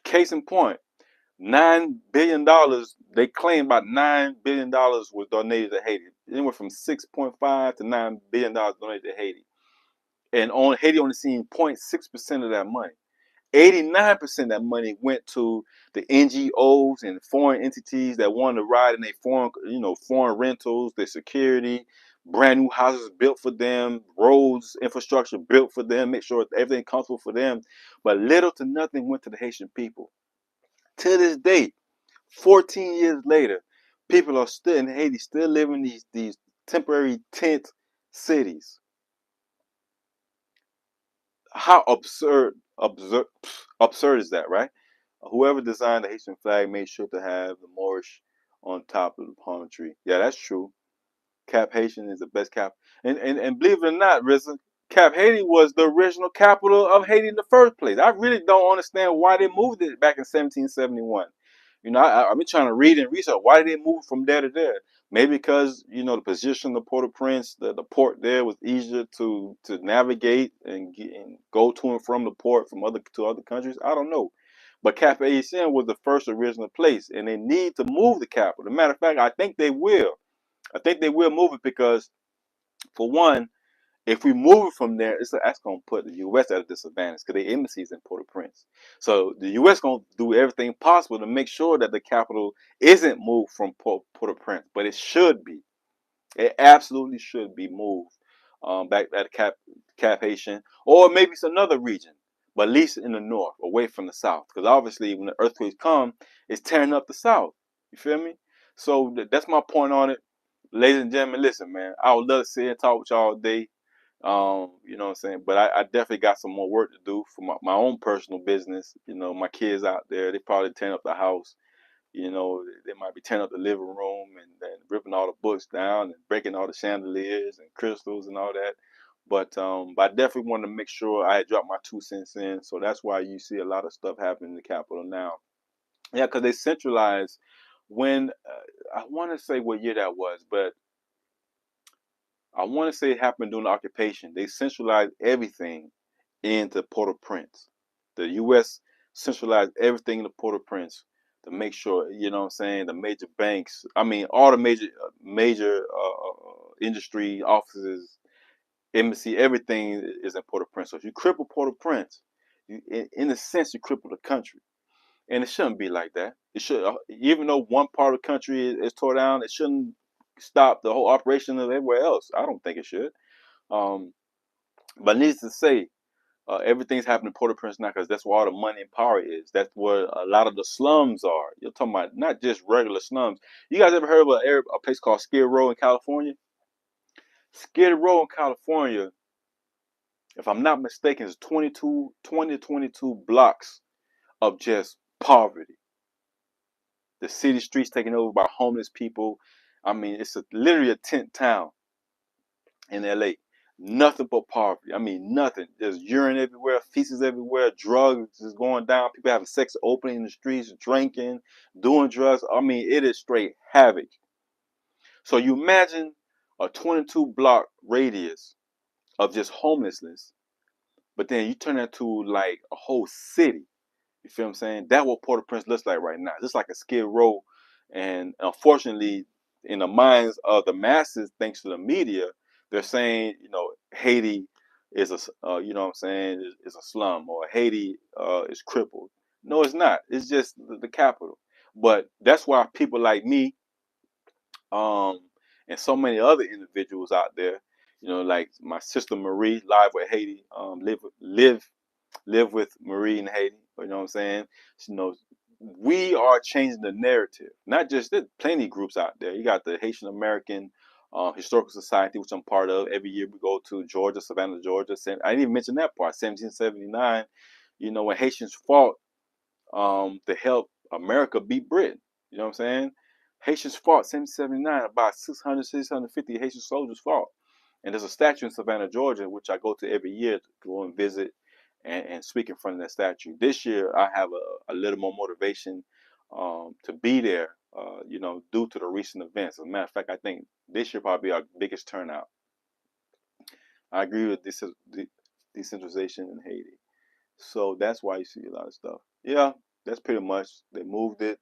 Speaker 1: Case in point, $9 billion. They claim about $9 billion was donated to Haiti. It went from 6.5 to $9 billion donated to Haiti, and on Haiti only seen 0.6% of that money. 89% of that money went to the NGOs and foreign entities that wanted to ride in their foreign rentals, their security, brand new houses built for them, roads, infrastructure built for them, make sure everything comfortable for them. But little to nothing went to the Haitian people. To this day, 14 years later, people are still in Haiti, still living in these temporary tent cities. How absurd is that, right? Whoever designed the Haitian flag made sure to have the Moorish on top of the palm tree. Yeah, that's true. Cap Haitian is the best cap. And believe it or not, Risa, Cap Haiti was the original capital of Haiti in the first place. I really don't understand why they moved it back in 1771. I've been trying to read and research why did they move from there to there. Maybe because the position of Port-au-Prince, the port there was easier to navigate and go to and from the port from other countries. I don't know, but Cap Haitien was the first original place, and they need to move the capital. As a matter of fact, I think they will. I think they will move it because, for one, if we move it from there, that's going to put the U.S. at a disadvantage because the embassy is in Port-au-Prince. So the U.S. going to do everything possible to make sure that the capital isn't moved from Port-au-Prince, but it should be. It absolutely should be moved back at Cap Haitian, or maybe it's another region, but at least in the north, away from the south, because obviously when the earthquakes come, it's tearing up the south. You feel me? So that's my point on it. Ladies and gentlemen, listen, man, I would love to sit and talk with y'all all day. You know what I'm saying? But I definitely got some more work to do for my own personal business. My kids out there, they probably tearing up the house. They might be tearing up the living room and ripping all the books down and breaking all the chandeliers and crystals and all that. But I definitely wanted to make sure I had dropped my 2 cents in. So that's why you see a lot of stuff happening in the Capitol now. Yeah, because they centralized when I want to say what year that was, but I want to say it happened during the occupation. They centralized everything into Port-au-Prince. The U.S. centralized everything into Port-au-Prince to make sure, what I'm saying, the major banks, I mean, all the major industry offices, embassy, everything is in Port-au-Prince. So if you cripple Port-au-Prince, in a sense, you cripple the country. And it shouldn't be like that. It should, even though one part of the country is tore down, it shouldn't stop the whole operation of everywhere else. I don't think it should. Um, but needless to say, Everything's happening in Port-au-Prince now because that's where all the money and power is. That's where a lot of the slums are. You're talking about not just regular slums. You guys ever heard of a place called Skid Row in California? Skid Row in California, if I'm not mistaken, is 20 to 22 blocks of just poverty. The city streets taken over by homeless people. I mean, it's literally a tent town in LA. Nothing but poverty. I mean, nothing. There's urine everywhere, feces everywhere, drugs is going down. People having sex openly in the streets, drinking, doing drugs. I mean, it is straight havoc. So you imagine a 22 block radius of just homelessness, but then you turn that to like a whole city. You feel what I'm saying? That's what Port-au-Prince looks like right now. Just like a Skid Row. And unfortunately, in the minds of the masses, thanks to the media, they're saying, Haiti is you know what I'm saying, is a slum, or Haiti is crippled. No, it's not. It's just the capital. But that's why people like me, um, and so many other individuals out there, like my sister Marie, live with Haiti, live with Marie in Haiti. You know what I'm saying? We are changing the narrative. Not just there's plenty of groups out there. You got the Haitian American Historical Society, which I'm part of. Every year we go to Georgia, Savannah, Georgia. I didn't even mention that part. 1779. When Haitians fought to help America beat Britain. You know what I'm saying? Haitians fought 1779. About 600, 650 Haitian soldiers fought. And there's a statue in Savannah, Georgia, which I go to every year to go and visit and speak in front of that statue. This year, I have a little more motivation to be there, due to the recent events. As a matter of fact, I think this year probably our biggest turnout. I agree with this decentralization in Haiti. So that's why you see a lot of stuff. Yeah, that's pretty much. They moved it.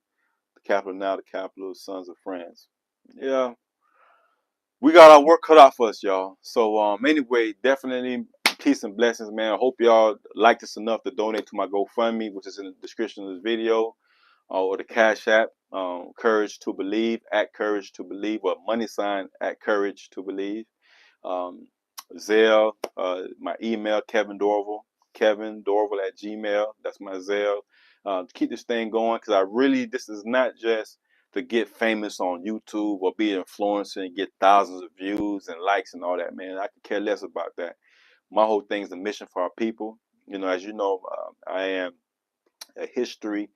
Speaker 1: The capital now, the capital of Sons of France. Yeah, we got our work cut out for us, y'all. So anyway, definitely peace and blessings, man. I hope y'all like this enough to donate to my GoFundMe, which is in the description of this video, or the Cash App, Courage to Believe, at Courage to Believe, or money sign at Courage to Believe. Um, Zelle, my email, Kevin Dorival at Gmail. That's my Zelle. To keep this thing going, because this is not just to get famous on YouTube or be an influencer and get thousands of views and likes and all that, man. I could care less about that. My whole thing is the mission for our people. As you know, I am a history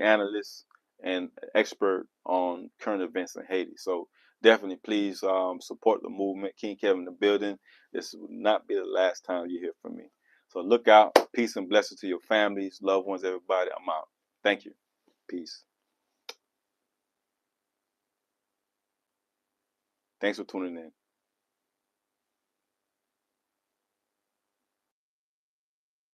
Speaker 1: analyst and expert on current events in Haiti. So definitely, please support the movement. King Kevin in the building. This will not be the last time you hear from me. So look out. Peace and blessings to your families, loved ones, everybody. I'm out. Thank you. Peace. Thanks for tuning in.